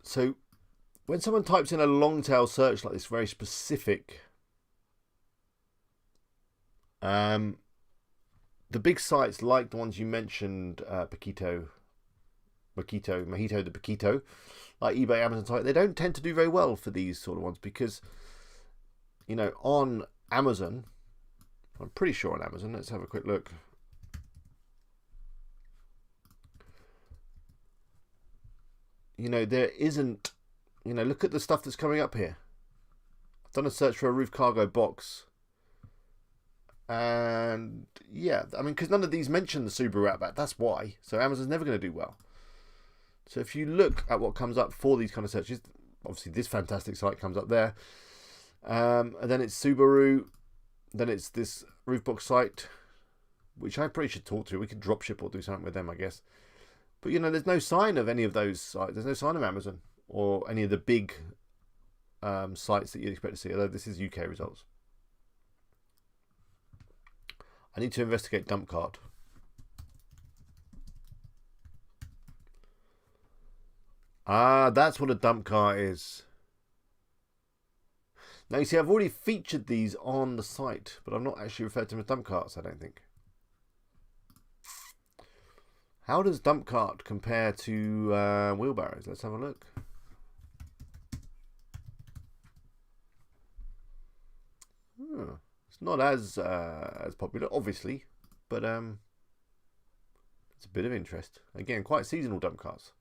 So, when someone types in a long tail search like this, very specific, the big sites like the ones you mentioned, Mojito the Paquito, like eBay, Amazon, Target, they don't tend to do very well for these sort of ones, because, you know, on Amazon, I'm pretty sure on Amazon, let's have a quick look. You know, there isn't, you know, look at the stuff that's coming up here. I've done a search for a roof cargo box. And yeah, I mean, because none of these mention the Subaru Outback, that's why. So Amazon's never going to do well. So if you look at what comes up for these kind of searches, obviously this fantastic site comes up there. And then it's Subaru. Then it's this roof box site, which I probably should talk to. We could dropship or do something with them, I guess. But, you know, there's no sign of any of those sites. There's no sign of Amazon or any of the big sites that you'd expect to see, although this is UK results. I need to investigate dump cart. Ah, that's what a dump cart is. Now, you see, I've already featured these on the site, but I've not actually referred to them as dump carts, I don't think. How does dump cart compare to wheelbarrows? Let's have a look. It's not as popular, obviously, but it's a bit of interest. Again, quite seasonal dump carts.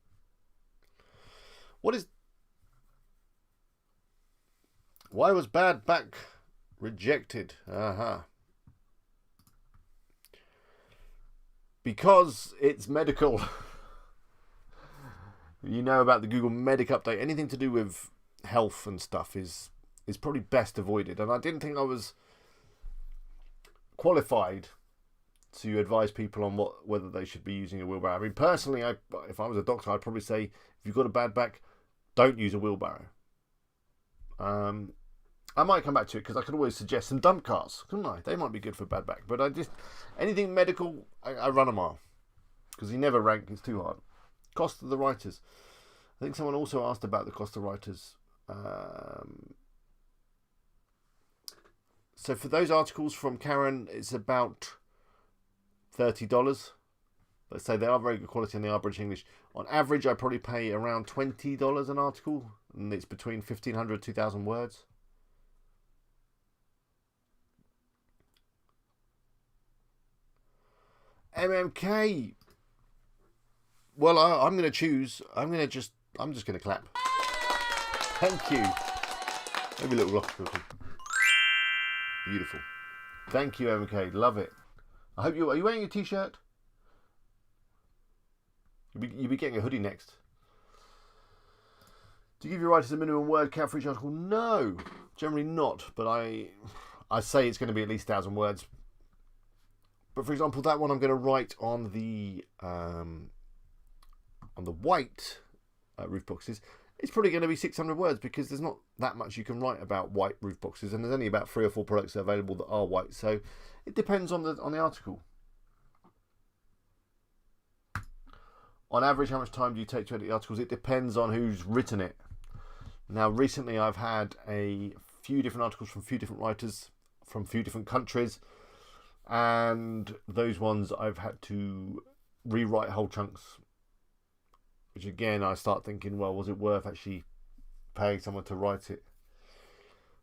Why was bad back rejected? Because it's medical. You know about the Google Medic update. Anything to do with health and stuff is probably best avoided. And I didn't think I was qualified to advise people on whether they should be using a wheelbarrow. I mean, personally, if I was a doctor, I'd probably say, if you've got a bad back, don't use a wheelbarrow. I might come back to it, because I could always suggest some dump carts, couldn't I? They might be good for bad back. But anything medical, I run a mile, because you never rank. It's too hard. Cost of the writers. I think someone also asked about the cost of writers. So for those articles from Karen, it's about $30. Let's say they are very good quality and they are British English. On average, I probably pay around $20 an article, and it's between 1,500 and 2,000 words. MMK. Well, I'm going to choose. I'm just going to clap. Thank you. Maybe a little rock. Beautiful. Thank you, MMK. Love it. I hope are you wearing your t-shirt? You'll be getting a hoodie next. Do you give your writers a minimum word count for each article? No, generally not. But I say it's going to be at least 1,000 words. But for example, that one I'm going to write on the white roof boxes. It's probably going to be 600 words because there's not that much you can write about white roof boxes, and there's only about 3 or 4 products available that are white. So it depends on the article. On average, how much time do you take to edit the articles? It depends on who's written it. Now, recently I've had a few different articles from a few different writers from a few different countries, and those ones I've had to rewrite whole chunks, which again I start thinking, well, was it worth actually paying someone to write it?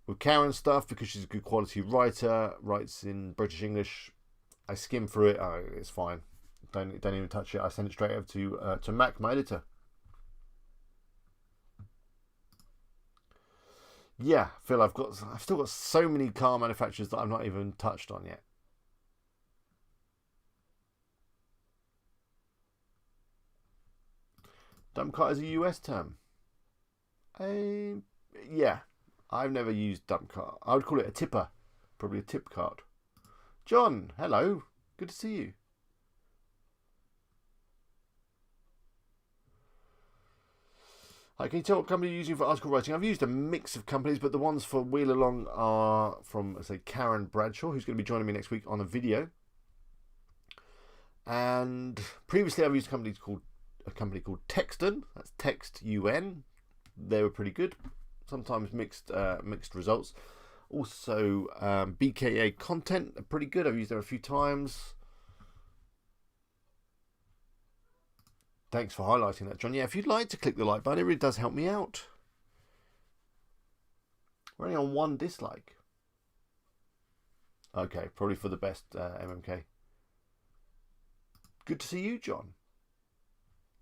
With Karen's stuff, because she's a good quality writer, writes in British English, I skim through it. Oh, it's fine. Don't even touch it. I send it straight over to Mac, my editor. Yeah, Phil, I've still got so many car manufacturers that I've not even touched on yet. Dump cart is a US term. Yeah, I've never used dump cart. I would call it a tipper, probably a tip cart. John, hello, good to see you. Hi, can you tell what company you're using for article writing? I've used a mix of companies, but the ones for Wheel Along are from, say, Karen Bradshaw, who's going to be joining me next week on a video. And previously I've used a company called Texton. That's Text-UN. They were pretty good. Sometimes mixed results. Also, BKA Content are pretty good. I've used them a few times. Thanks for highlighting that, John. Yeah, if you'd like to click the like button, it really does help me out. We're only on 1 dislike. Okay, probably for the best, MMK. Good to see you, John.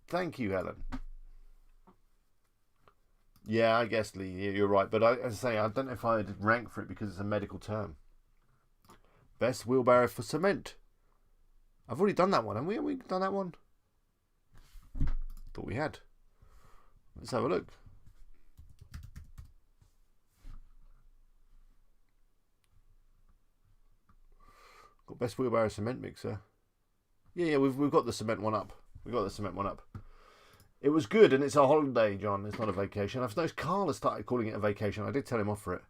Thank you, Helen. Yeah, I guess, Lee, you're right. But as I say, I don't know if I'd rank for it because it's a medical term. Best wheelbarrow for cement. I've already done that one, haven't we? Have we done that one? Thought we had. Let's have a look. Got best wheelbarrow cement mixer. Yeah, we've got the cement one up. We got the cement one up. It was good, and it's a holiday, John. It's not a vacation. I've noticed Carl has started calling it a vacation. I did tell him off for it.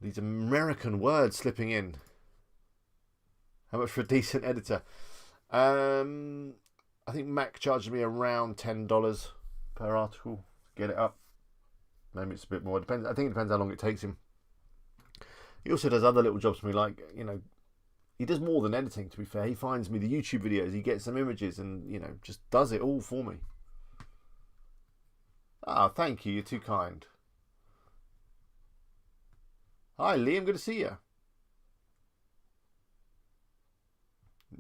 These American words slipping in. How much for a decent editor? I think Mac charged me around $10 per article. Get it up. Maybe it's a bit more. It depends. I think it depends how long it takes him. He also does other little jobs for me, like, you know, he does more than editing, to be fair. He finds me the YouTube videos, he gets some images and, you know, just does it all for me. Ah, thank you. You're too kind. Hi, Liam. Good to see you.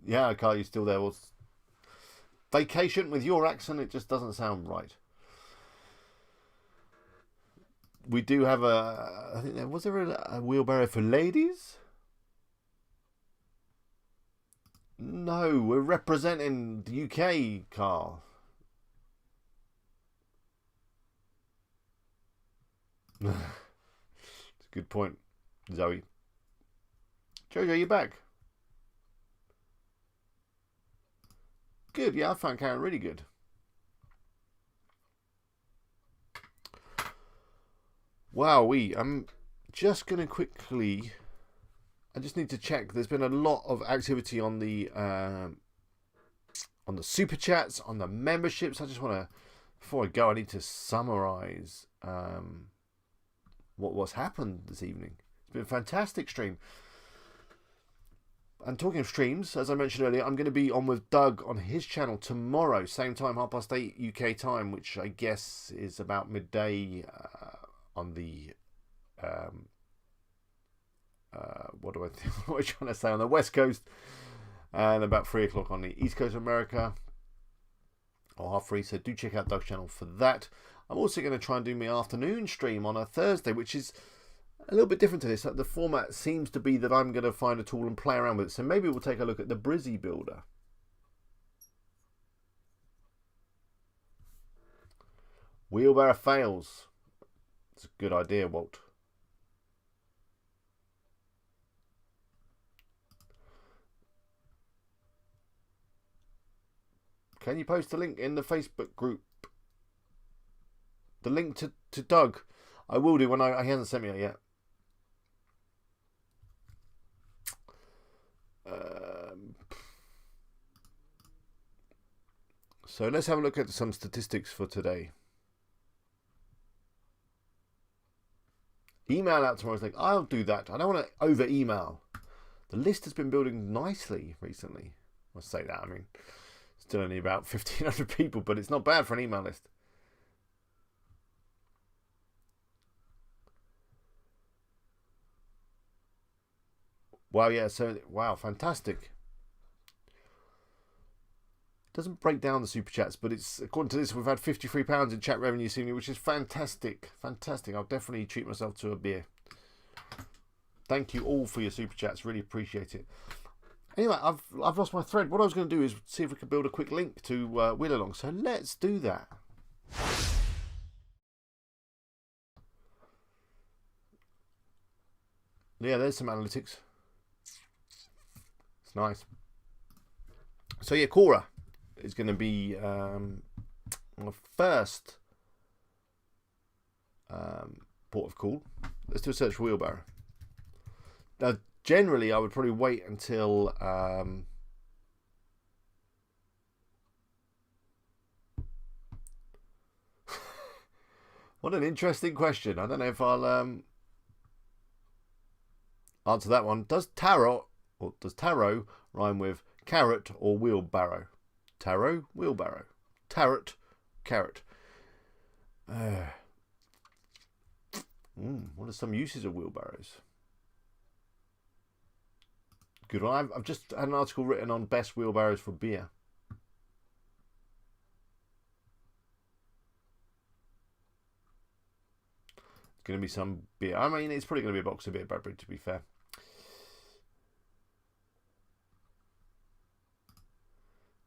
Yeah, Carl, you're still there. Well, vacation with your accent, it just doesn't sound right. We do have I think was there a wheelbarrow for ladies? No, we're representing the UK, Carl. It's a good point, Zoe. Jojo, you back? Good, yeah, I found Karen really good. Wow, I'm just going to quickly... I just need to check. There's been a lot of activity on the super chats, on the memberships. I just want to, before I go, I need to summarise what's happened this evening. It's been a fantastic stream. And talking of streams, as I mentioned earlier, I'm going to be on with Doug on his channel tomorrow, same time, 8:30 UK time, which I guess is about midday on the what am I trying to say, on the West Coast, and about 3 o'clock on the East Coast of America, or 3:30. So do check out Doug's channel for that. I'm also going to try and do my afternoon stream on a Thursday, which is a little bit different to this. The format seems to be that I'm going to find a tool and play around with it. So maybe we'll take a look at the Brizzy Builder. Wheelbarrow fails. It's a good idea, Walt. Can you post the link in the Facebook group? The link to Doug. I will do when he hasn't sent me it yet. So let's have a look at some statistics for today. Email out tomorrow's link. I'll do that. I don't want to over email. The list has been building nicely recently. I'll say that. I mean, still only about 1,500 people, but it's not bad for an email list. Wow, yeah, so, wow, fantastic. Doesn't break down the super chats, but it's, according to this, we've had £53 in chat revenue this evening, which is fantastic. Fantastic. I'll definitely treat myself to a beer. Thank you all for your super chats. Really appreciate it. Anyway, I've lost my thread. What I was going to do is see if we could build a quick link to Wheel Along. So let's do that. Yeah, there's some analytics. It's nice. So yeah, Cora is going to be my first port of call. Let's do a search for Wheelbarrow. Now, generally, I would probably wait until what an interesting question. I don't know if I'll answer that one. Does tarot rhyme with carrot or wheelbarrow? Tarot, wheelbarrow. Tarot, carrot. What are some uses of wheelbarrows? Good one. I've just had an article written on best wheelbarrows for beer. It's going to be some beer. I mean, it's probably going to be a box of beer, Bradbury, to be fair.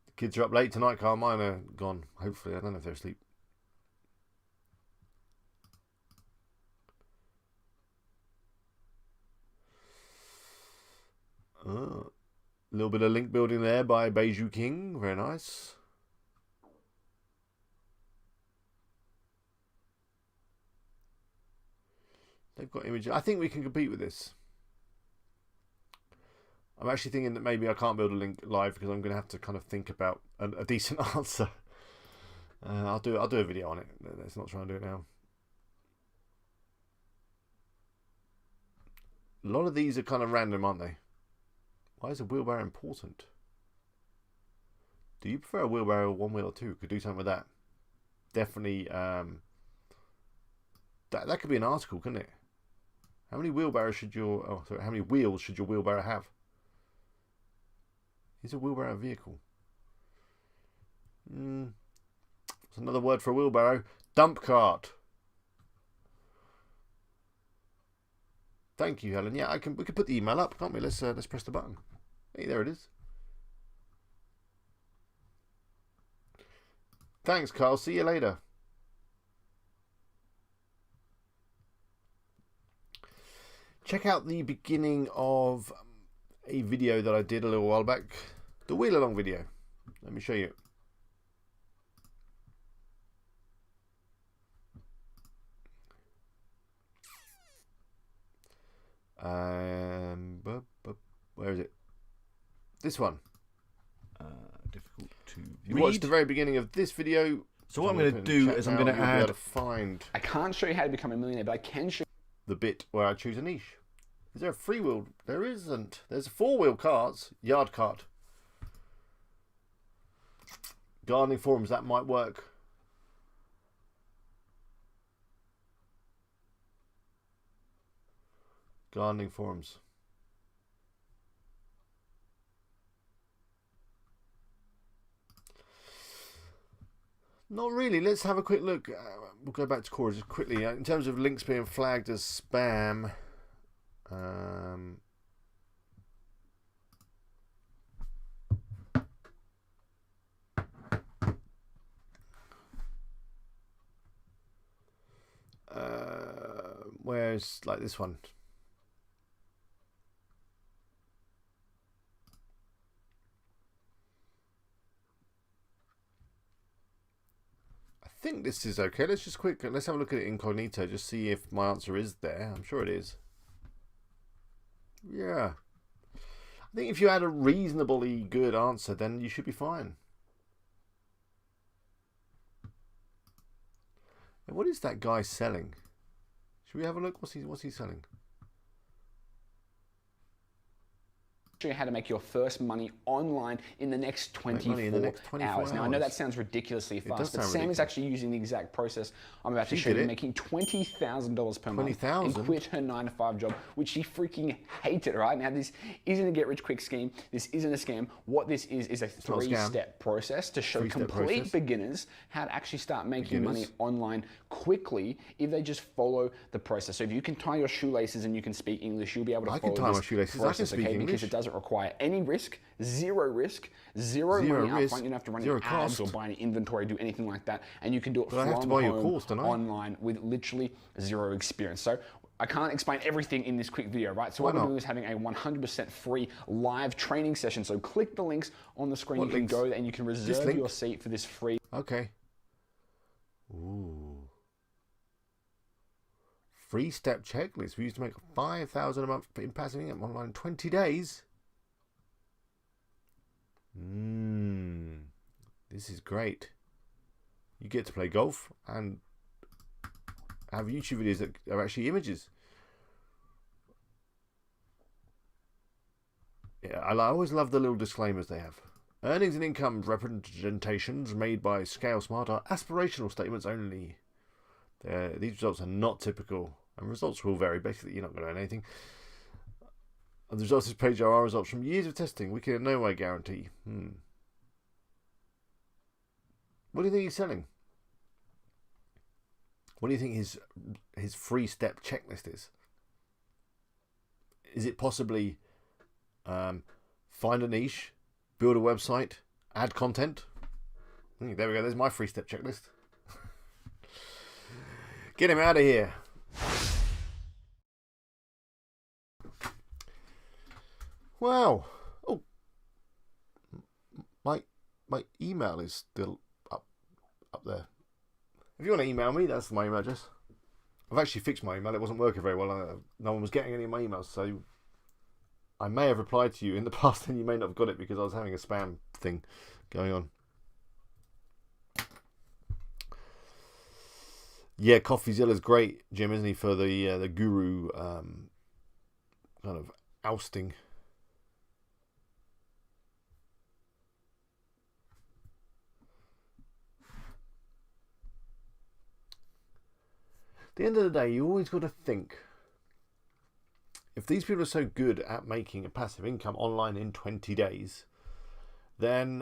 The kids are up late tonight, Carl. Mine are gone, hopefully. I don't know if they're asleep. A little bit of link building there by Beiju King. Very nice. They've got images. I think we can compete with this. I'm actually thinking that maybe I can't build a link live because I'm going to have to kind of think about a decent answer. I'll do a video on it. Let's not try and do it now. A lot of these are kind of random, aren't they? Why is a wheelbarrow important? Do you prefer a wheelbarrow one wheel or two? Could do something with that. Definitely. That could be an article, couldn't it? How many wheelbarrows should your how many wheels should your wheelbarrow have? Is a wheelbarrow a vehicle? That's another word for a wheelbarrow. Dump cart. Thank you, Helen. Yeah, we could put the email up, can't we? Let's press the button. Hey, there it is. Thanks, Carl. See you later. Check out the beginning of a video that I did a little while back. The Wheel Along video. Let me show you. Where is it? This one. Difficult to You watched the very beginning of this video. So what I'm going to do is I'm going to add... to find I can't show you how to become a millionaire, but I can show the bit where I choose a niche. Is there a free wheel? There isn't. There's 4-wheel carts. Yard cart. Gardening forums, that might work. Gardening forums. Not really. Let's have a quick look. We'll go back to Cora just quickly. In terms of links being flagged as spam, where's like this one? I think this is okay. Let's have a look at it incognito, just see if my answer is there. I'm sure it is. Yeah. I think if you had a reasonably good answer, then you should be fine. And what is that guy selling? Should we have a look? What's he selling? You how to make your first money online in the next 24 hours. Now, I know that sounds ridiculously fast, but Sam is actually using the exact process I'm about to show you, making $20,000 per month and quit her 9-to-5 job, which she freaking hated, right? Now, this isn't a get-rich-quick scheme. This isn't a scam. What this is a three-step process to show complete beginners how to actually start making money online quickly if they just follow the process. So if you can tie your shoelaces and you can speak English, you'll be able to follow this process, okay? Because it doesn't require any risk, zero money up front. You don't have to run any ads or buy any inventory, do anything like that, and you can do it from home online with literally zero experience. So I can't explain everything in this quick video, right? So what we're doing is having a 100% free live training session. So click the links on the screen. You can go there and you can reserve your seat for this free. Okay. Ooh. 3-step checklist. We used to make $5,000 a month in passive income online in 20 days. This is great. You get to play golf and have YouTube videos that are actually images. Yeah, I always love the little disclaimers they have. Earnings and income representations made by Scale Smart are aspirational statements only. These results are not typical, and results will vary. Basically, you're not going to earn anything. And the results of this page are our results from years of testing. We can in no way guarantee. What do you think he's selling? What do you think his 3-step checklist is? Is it possibly find a niche, build a website, add content? There we go. There's my 3-step checklist. Get him out of here. Wow. Oh, my email is still up there. If you want to email me, that's my email address. I've actually fixed my email. It wasn't working very well. No one was getting any of my emails, so I may have replied to you in the past, and you may not have got it because I was having a spam thing going on. Yeah, CoffeeZilla's great, Jim, isn't he, for the guru kind of ousting. At the end of the day, you always got to think, if these people are so good at making a passive income online in 20 days, then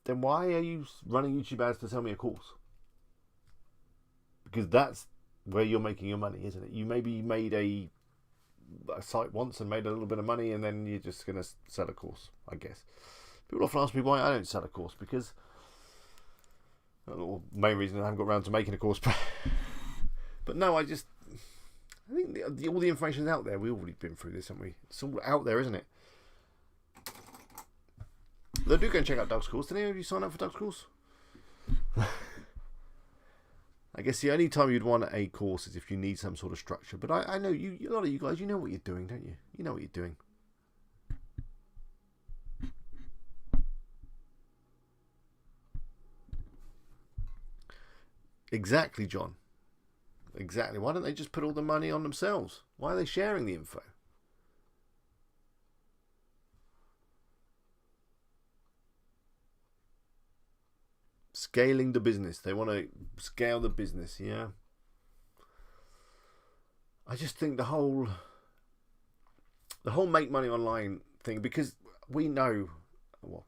why are you running YouTube ads to sell me a course? Because that's where you're making your money, isn't it? You maybe made a site once and made a little bit of money, and then you're just going to sell a course, I guess. People often ask me why I don't sell a course, because the main reason I haven't got around to making a course. But no, I think all the information's out there. We've already been through this, haven't we? It's all out there, isn't it? Though do go and check out Doug's course. Did any of you sign up for Doug's course? I guess the only time you'd want a course is if you need some sort of structure. But I know a lot of you guys, you know what you're doing, don't you? You know what you're doing. Exactly, John. Exactly. Why don't they just put all the money on themselves? Why are they sharing the info? Scaling the business. They want to scale the business, yeah. I just think the whole make money online thing, because we know, well,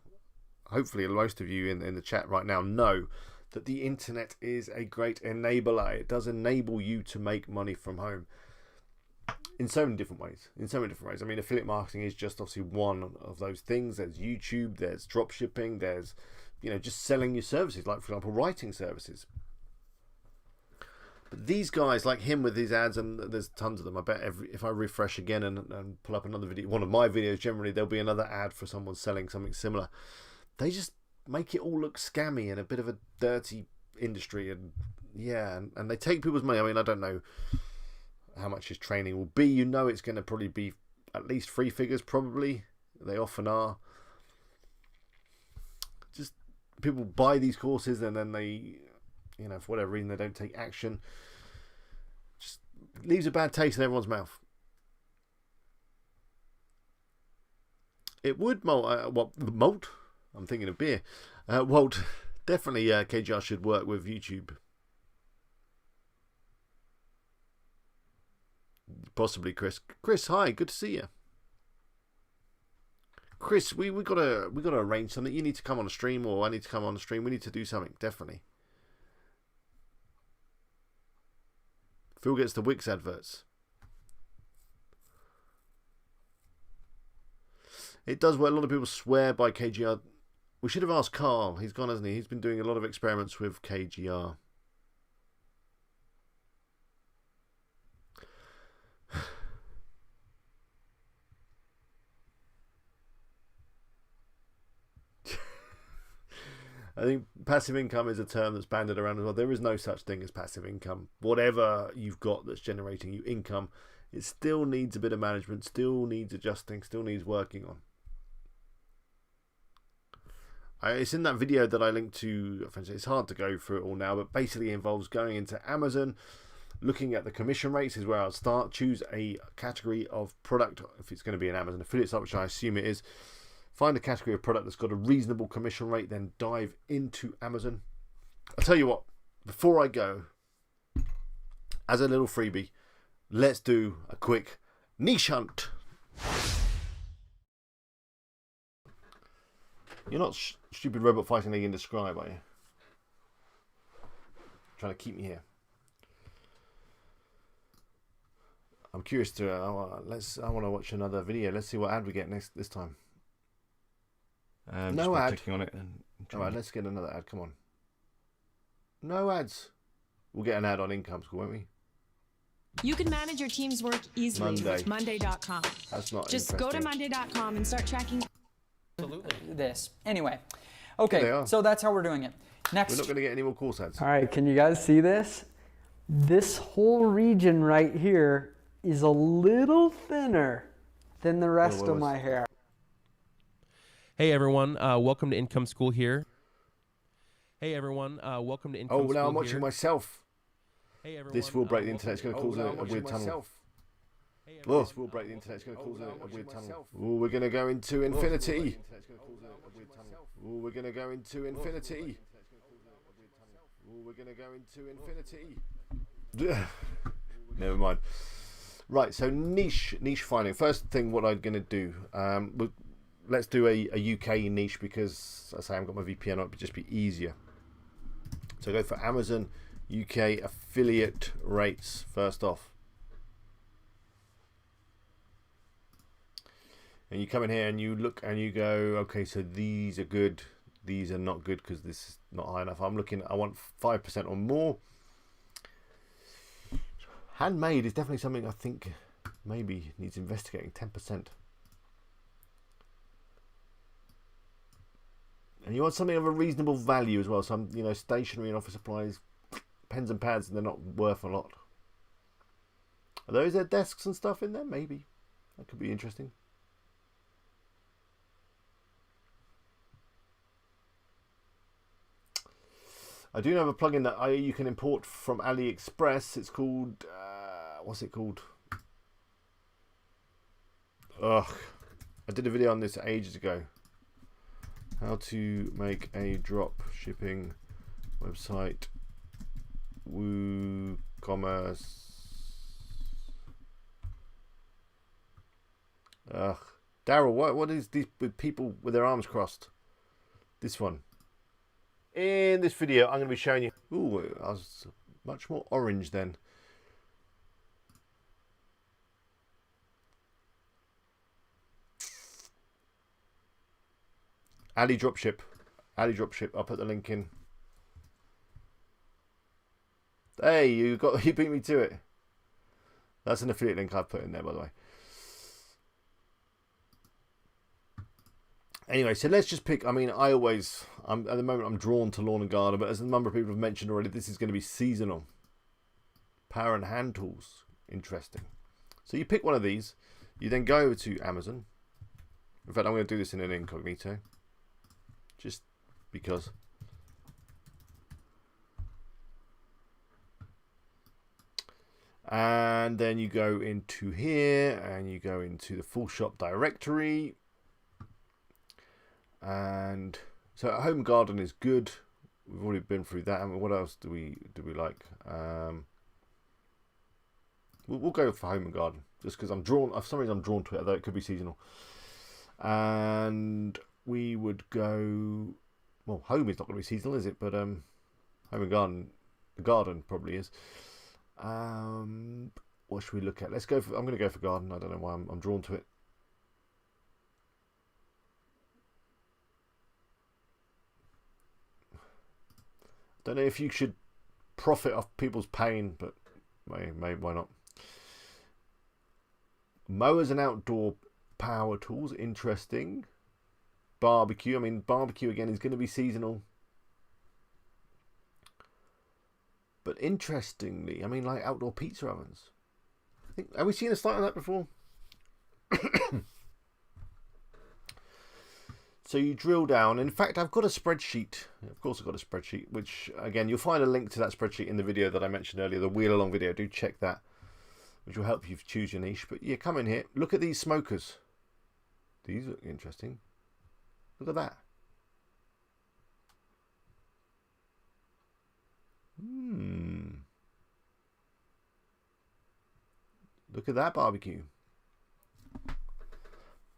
hopefully most of you in the chat right now know that the internet is a great enabler. It does enable you to make money from home in so many different ways. I mean, affiliate marketing is just obviously one of those things. There's YouTube, there's drop shipping, there's, just selling your services, like for example, writing services. But these guys, like him with his ads, and there's tons of them. I bet if I refresh again and pull up another video, one of my videos, generally there'll be another ad for someone selling something similar. They just make it all look scammy and a bit of a dirty industry, and yeah, and they take people's money. I mean, I don't know how much his training will be. You know, it's going to probably be at least 3 figures, probably. They often are. Just people buy these courses and then they, you know, for whatever reason, they don't take action. Just leaves a bad taste in everyone's mouth. It would malt. I'm thinking of beer. Walt, definitely KGR should work with YouTube. Possibly Chris. Chris, hi, good to see you. Chris, we gotta arrange something. You need to come on a stream, or I need to come on a stream. We need to do something, definitely. Phil gets the Wix adverts. It does what a lot of people swear by KGR. We should have asked Carl. He's gone, hasn't he? He's been doing a lot of experiments with KGR. I think passive income is a term that's banded around as well. There is no such thing as passive income. Whatever you've got that's generating you income, it still needs a bit of management, still needs adjusting, still needs working on. It's in that video that I linked to. It's hard to go through it all now, but basically it involves going into Amazon, looking at the commission rates is where I'll start. Choose a category of product, if it's going to be an Amazon affiliate site, which I assume it is. Find a category of product that's got a reasonable commission rate, then dive into Amazon. I'll tell you what, before I go, as a little freebie, let's do a quick niche hunt. You're not stupid robot fighting league in Describe, are you? Trying to keep me here. I'm curious to. I want to watch another video. Let's see what ad we get this time. No ad. Clicking on it and all right, let's get another ad. Come on. No ads. We'll get an ad on Income School, won't we? You can manage your team's work easily with Monday.com. That's not Just go to Monday.com and start tracking. Absolutely. This. Anyway. Okay, so that's how we're doing it. Next. We're not going to get any more course ads. All right, can you guys see this? This whole region right here is a little thinner than the rest of my hair. Hey everyone, welcome to Income School here. Hey everyone, welcome to Income School here. Oh, now I'm watching myself. Hey everyone, this will break the internet. It's going to cause a weird tunnel. Oh, this will break the internet. It's going to cause a weird tunnel. Oh, we're going to go into infinity. Oh, we're going to go into infinity. Oh, we're going to go into infinity. Never mind. Right, so niche finding. First thing, what I'm going to do, let's do a UK niche, because as I say, I haven't got my VPN on, it would just be easier. So go for Amazon UK affiliate rates first off. And you come in here and you look and you go, okay, so these are good, these are not good because this is not high enough. I want 5% or more. Handmade is definitely something I think maybe needs investigating. 10%. And you want something of a reasonable value as well. Some, you know, stationery and office supplies, pens and pads, they're not worth a lot. Are those their desks and stuff in there? Maybe. That could be interesting. I do have a plugin that you can import from AliExpress. It's called, what's it called? Ugh. I did a video on this ages ago. How to make a drop shipping website. WooCommerce. Ugh. Daryl, what is these people with their arms crossed? This one. In this video, I'm going to be showing you. Ooh, I was much more orange then. Ali Dropship. I'll put the link in. Hey, you beat me to it. That's an affiliate link I've put in there, by the way. Anyway, so let's just pick. I mean, at the moment I'm drawn to lawn and garden, but as a number of people have mentioned already, this is going to be seasonal. Power and hand tools, interesting. So you pick one of these, you then go over to Amazon. In fact, I'm going to do this in an incognito, just because. And then you go into here, and you go into the full shop directory. And so home and garden is good. We've already been through that. I mean, what else do we like? We'll go for home and garden just because I'm drawn. For some reason, I'm drawn to it, although it could be seasonal. And we would go. Well, home is not going to be seasonal, is it? But home and garden, the garden probably is. What should we look at? Let's go for. I'm going to go for garden. I don't know why I'm drawn to it. Don't know if you should profit off people's pain, but why not? Mowers and outdoor power tools, interesting. Barbecue, I mean, barbecue again is going to be seasonal. But interestingly, I mean, like outdoor pizza ovens. Have we seen a site on that before? So you drill down. In fact, I've got a spreadsheet. Of course, I've got a spreadsheet, which, again, you'll find a link to that spreadsheet in the video that I mentioned earlier, the wheel along video. Do check that, which will help you choose your niche. But yeah, come in here. Look at these smokers. These look interesting. Look at that. Look at that barbecue.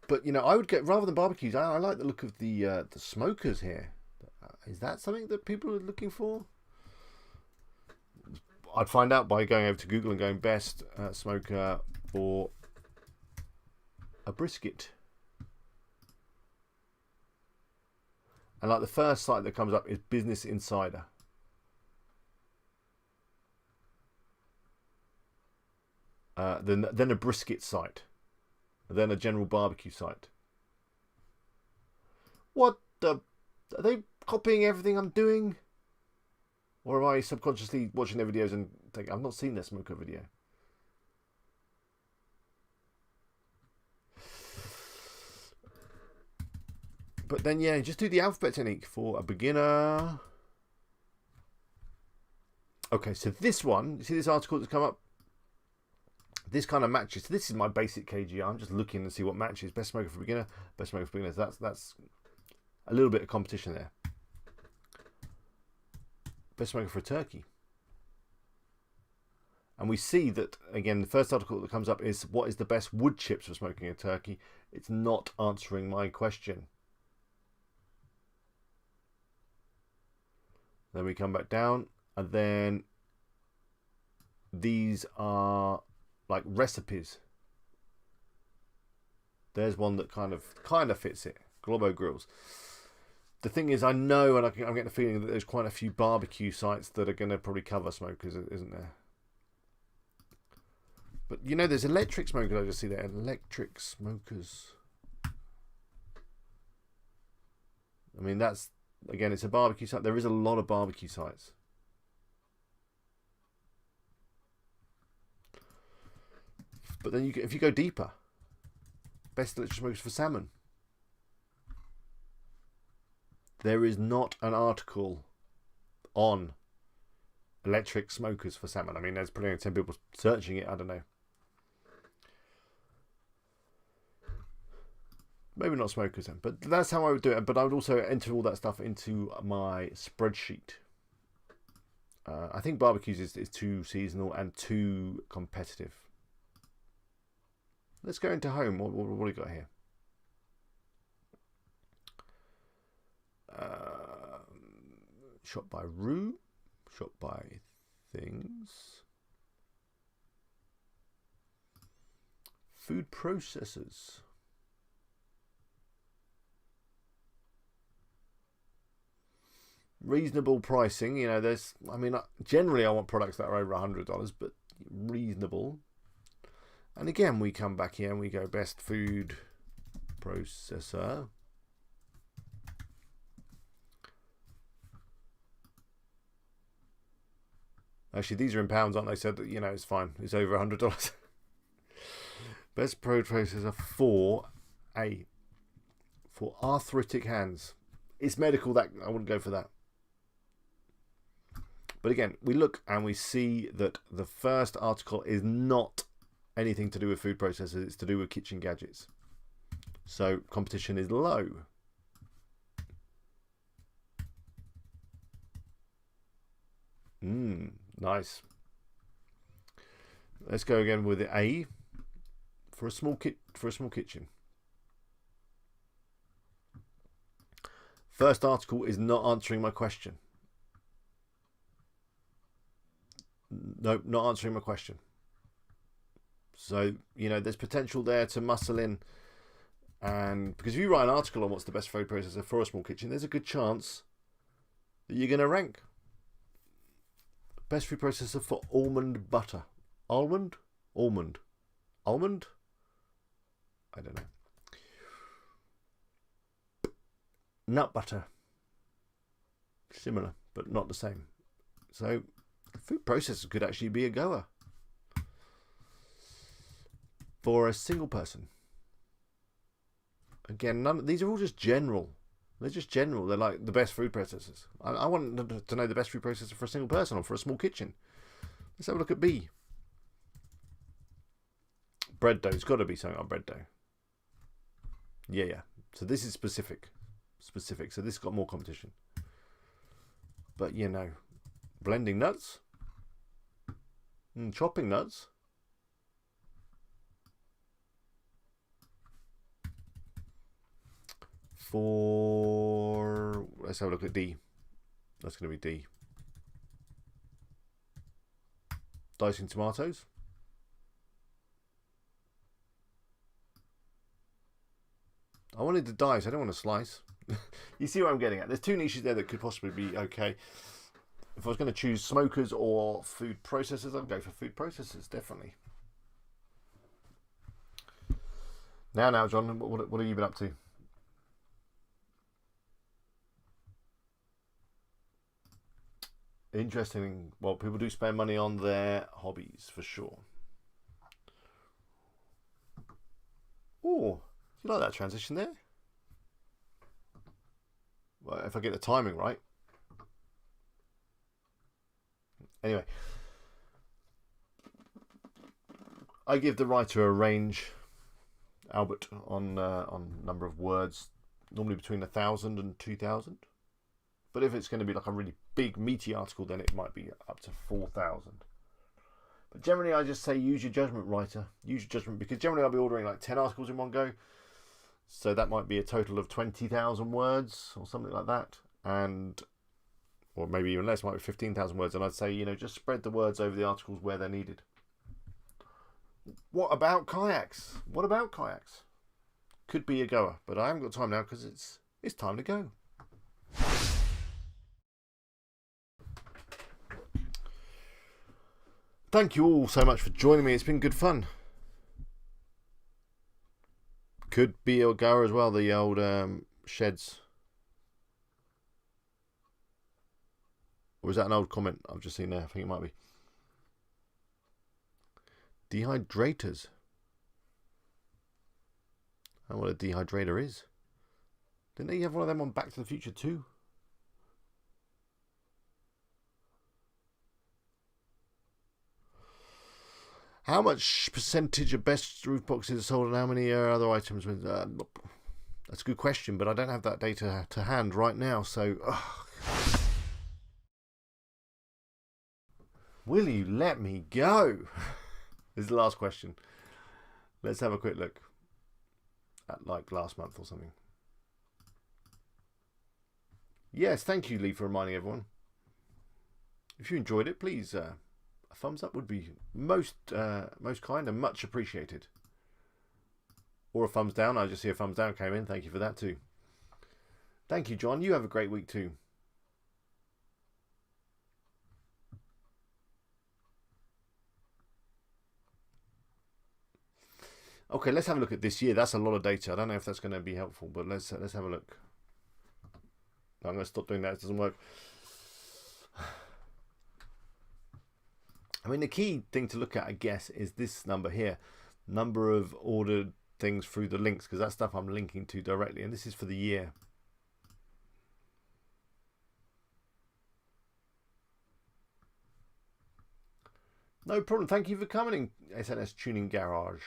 But, you know, I would get, rather than barbecues, I like the look of the smokers here. Is that something that people are looking for? I'd find out by going over to Google and going best smoker for a brisket. And like the first site that comes up is Business Insider. Then a brisket site. Then a general barbecue site. What the... Are they copying everything I'm doing? Or am I subconsciously watching their videos and thinking, I've not seen their smoker video? But then, yeah, just do the alphabet technique for a beginner. Okay, so this one, you see this article that's come up? This kind of matches. So this is my basic KGR. I'm just looking to see what matches. Best smoker for beginner, best smoker for beginners. That's a little bit of competition there. Best smoker for a turkey. And we see that, again, the first article that comes up is what is the best wood chips for smoking a turkey. It's not answering my question. Then we come back down, and then these are like recipes. There's one that kind of fits it. Globo grills. The thing is, I know, and I'm getting the feeling that there's quite a few barbecue sites that are going to probably cover smokers, isn't there? But you know, there's electric smokers. I just see there, electric smokers. I mean, that's, again, it's a barbecue site. There is a lot of barbecue sites. But then if you go deeper, best electric smokers for salmon. There is not an article on electric smokers for salmon. I mean, there's probably 10 people searching it. I don't know. Maybe not smokers then, but that's how I would do it. But I would also enter all that stuff into my spreadsheet. I think barbecues is too seasonal and too competitive. Let's go into home. What do we got here? Shop by room, shop by things, food processors. reasonable pricing. You know, there's, I mean, generally I want products that are over $100, but reasonable. And again, we come back here and we go best food processor. Actually, these are in pounds, aren't they? So that, you know, it's fine. It's over $100. Best food processor for arthritic hands. It's medical, that I wouldn't go for that. But again, we look and we see that the first article is not anything to do with food processors. It's to do with kitchen gadgets. So competition is low. Nice. Let's go again with the A for a small kitchen. First article is not answering my question. Nope, not answering my question. So, you know, there's potential there to muscle in. And because if you write an article on what's the best food processor for a small kitchen, there's a good chance that you're going to rank. Best food processor for almond butter. Almond? Almond. Almond? I don't know. Nut butter. Similar, but not the same. So, food processor could actually be a goer for a single person. Again, these are all just general. They're just general. They're like the best food processors. I want to know the best food processor for a single person or for a small kitchen. Let's have a look at B. Bread dough. It's got to be something on bread dough. Yeah. So this is specific. So this got more competition. But, you know, blending nuts. Chopping nuts. Let's have a look at D. That's going to be D. Dicing tomatoes. I wanted to dice, I don't want to slice. You see what I'm getting at? There's two niches there that could possibly be okay. If I was going to choose smokers or food processors, I'd go for food processors, definitely. Now, John, what have you been up to? Interesting. Well, people do spend money on their hobbies, for sure. Oh, you like that transition there? Well, if I get the timing right. Anyway, I give the writer a range, Albert, on number of words, normally between 1,000 and 2,000. But if it's going to be like a really big, meaty article, then it might be up to 4,000. But generally, I just say use your judgment, writer. Use your judgment, because generally I'll be ordering like 10 articles in one go. So that might be a total of 20,000 words or something like that. Or maybe even less, might be 15,000 words. And I'd say, you know, just spread the words over the articles where they're needed. What about kayaks? What about kayaks? Could be a goer, but I haven't got time now because it's time to go. Thank you all so much for joining me. It's been good fun. Could be a goer as well, the old sheds. Or is that an old comment I've just seen there? I think it might be. Dehydrators. I don't know what a dehydrator is. Didn't they have one of them on Back to the Future too? How much percentage of best roof boxes are sold and how many other items? That's a good question, but I don't have that data to hand right now, so... Will you let me go? This is the last question. Let's have a quick look at like last month or something. Yes, thank you, Lee, for reminding everyone. If you enjoyed it, please... a thumbs up would be most kind and much appreciated. Or a thumbs down. I just see a thumbs down came in. Thank you for that too. Thank you, John. You have a great week too. Okay, let's have a look at this year. That's a lot of data. I don't know if that's going to be helpful, but let's have a look. No, I'm going to stop doing that. It doesn't work. I mean, the key thing to look at, I guess, is this number here. Number of ordered things through the links, because that's stuff I'm linking to directly, and this is for the year. No problem. Thank you for coming in, SNS Tuning Garage.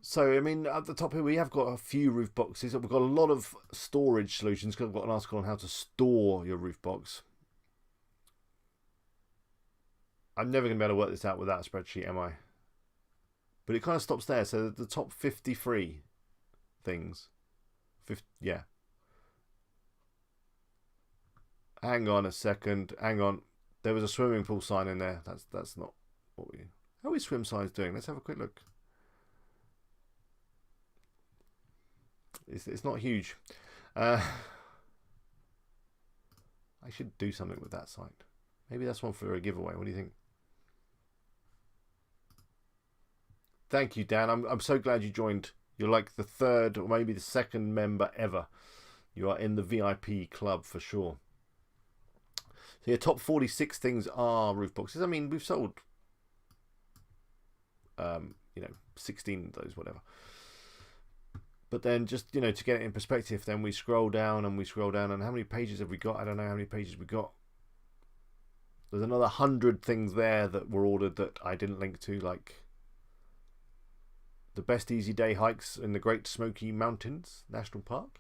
So, I mean, at the top here, we have got a few roof boxes. We've got a lot of storage solutions, because I've got an article on how to store your roof box. I'm never going to be able to work this out without a spreadsheet, am I? But it kind of stops there. So the top 53 things. Yeah. Hang on a second. Hang on. There was a swimming pool sign in there. That's not what we... How are swim signs doing? Let's have a quick look. It's not huge. I should do something with that site. Maybe that's one for a giveaway. What do you think? Thank you, Dan. I'm so glad you joined. You're like the third or maybe the second member ever. You are in the VIP club for sure. So your top 46 things are roof boxes. I mean, we've sold, 16 of those, whatever. But then just, to get it in perspective, then we scroll down and we scroll down, and how many pages have we got? I don't know how many pages we got. There's another 100 things there that were ordered that I didn't link to, like the best easy day hikes in the Great Smoky Mountains National Park.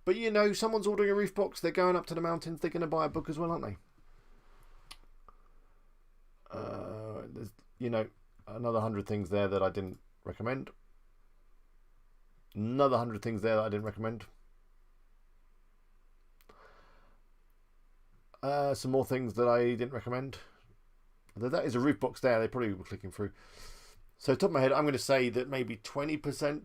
But someone's ordering a roof box, they're going up to the mountains, they're going to buy a book as well, aren't they? There's, another 100 things there that I didn't recommend. Another 100 things there that I didn't recommend. Some more things that I didn't recommend. That is a roof box there, they probably were clicking through. So top of my head, I'm going to say that maybe 20%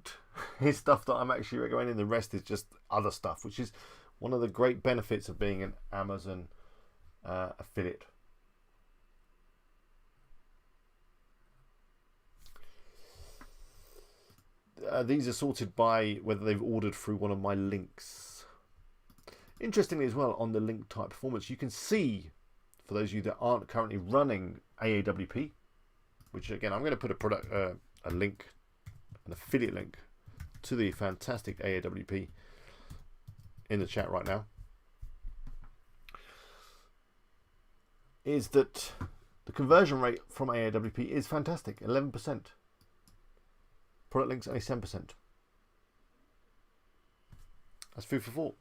is stuff that I'm actually recommending. The rest is just other stuff, which is one of the great benefits of being an Amazon affiliate. These are sorted by whether they've ordered through one of my links. Interestingly as well, on the link type performance, you can see, for those of you that aren't currently running AAWP, which again, I'm going to put a link, an affiliate link to the fantastic AAWP in the chat right now, is that the conversion rate from AAWP is fantastic, 11%. Product links only 7%. That's food for thought.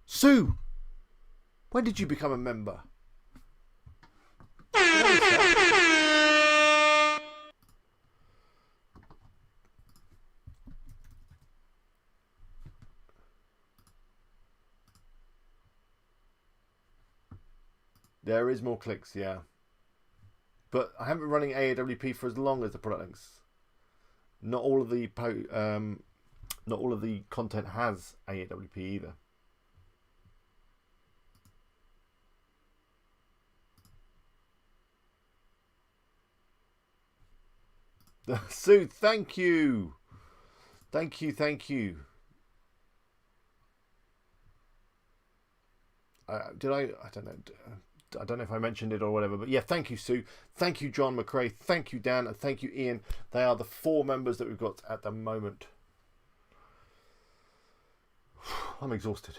Sue, when did you become a member? There is more clicks, yeah. But I haven't been running AAWP for as long as the product links. Not all of the content has AAWP either. Sue, thank you. Thank you. I don't know. I don't know if I mentioned it or whatever, but yeah, thank you, Sue. Thank you, John McRae. Thank you, Dan. And thank you, Ian. They are the 4 members that we've got at the moment. I'm exhausted.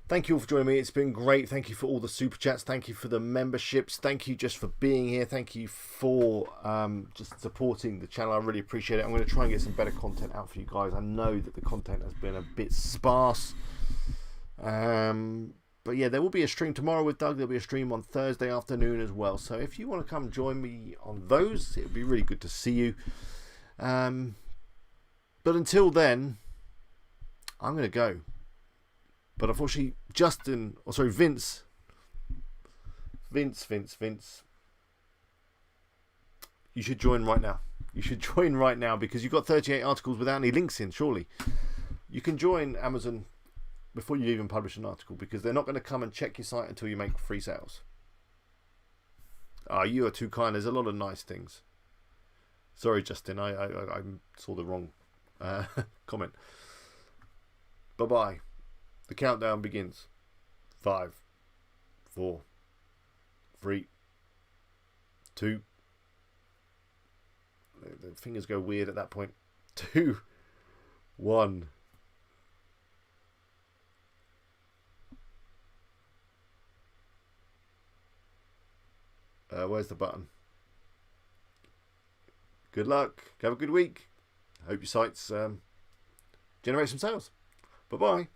Thank you all for joining me. It's been great. Thank you for all the super chats. Thank you for the memberships. Thank you just for being here. Thank you for just supporting the channel. I really appreciate it. I'm going to try and get some better content out for you guys. I know that the content has been a bit sparse. But yeah, there will be a stream tomorrow with Doug. There'll be a stream on Thursday afternoon as well. So if you want to come join me on those, it would be really good to see you. But until then, I'm going to go. But unfortunately, Vince. You should join right now. You should join right now because you've got 38 articles without any links in, surely. You can join Amazon before you even publish an article, because they're not going to come and check your site until you make free sales. You are too kind. There's a lot of nice things. Sorry, Justin. I saw the wrong comment. Bye-bye. The countdown begins. 5, 4, 3, 2. The fingers go weird at that point. 2, 1. Where's the button? Good luck. Have a good week. Hope your sites generate some sales. Bye-bye.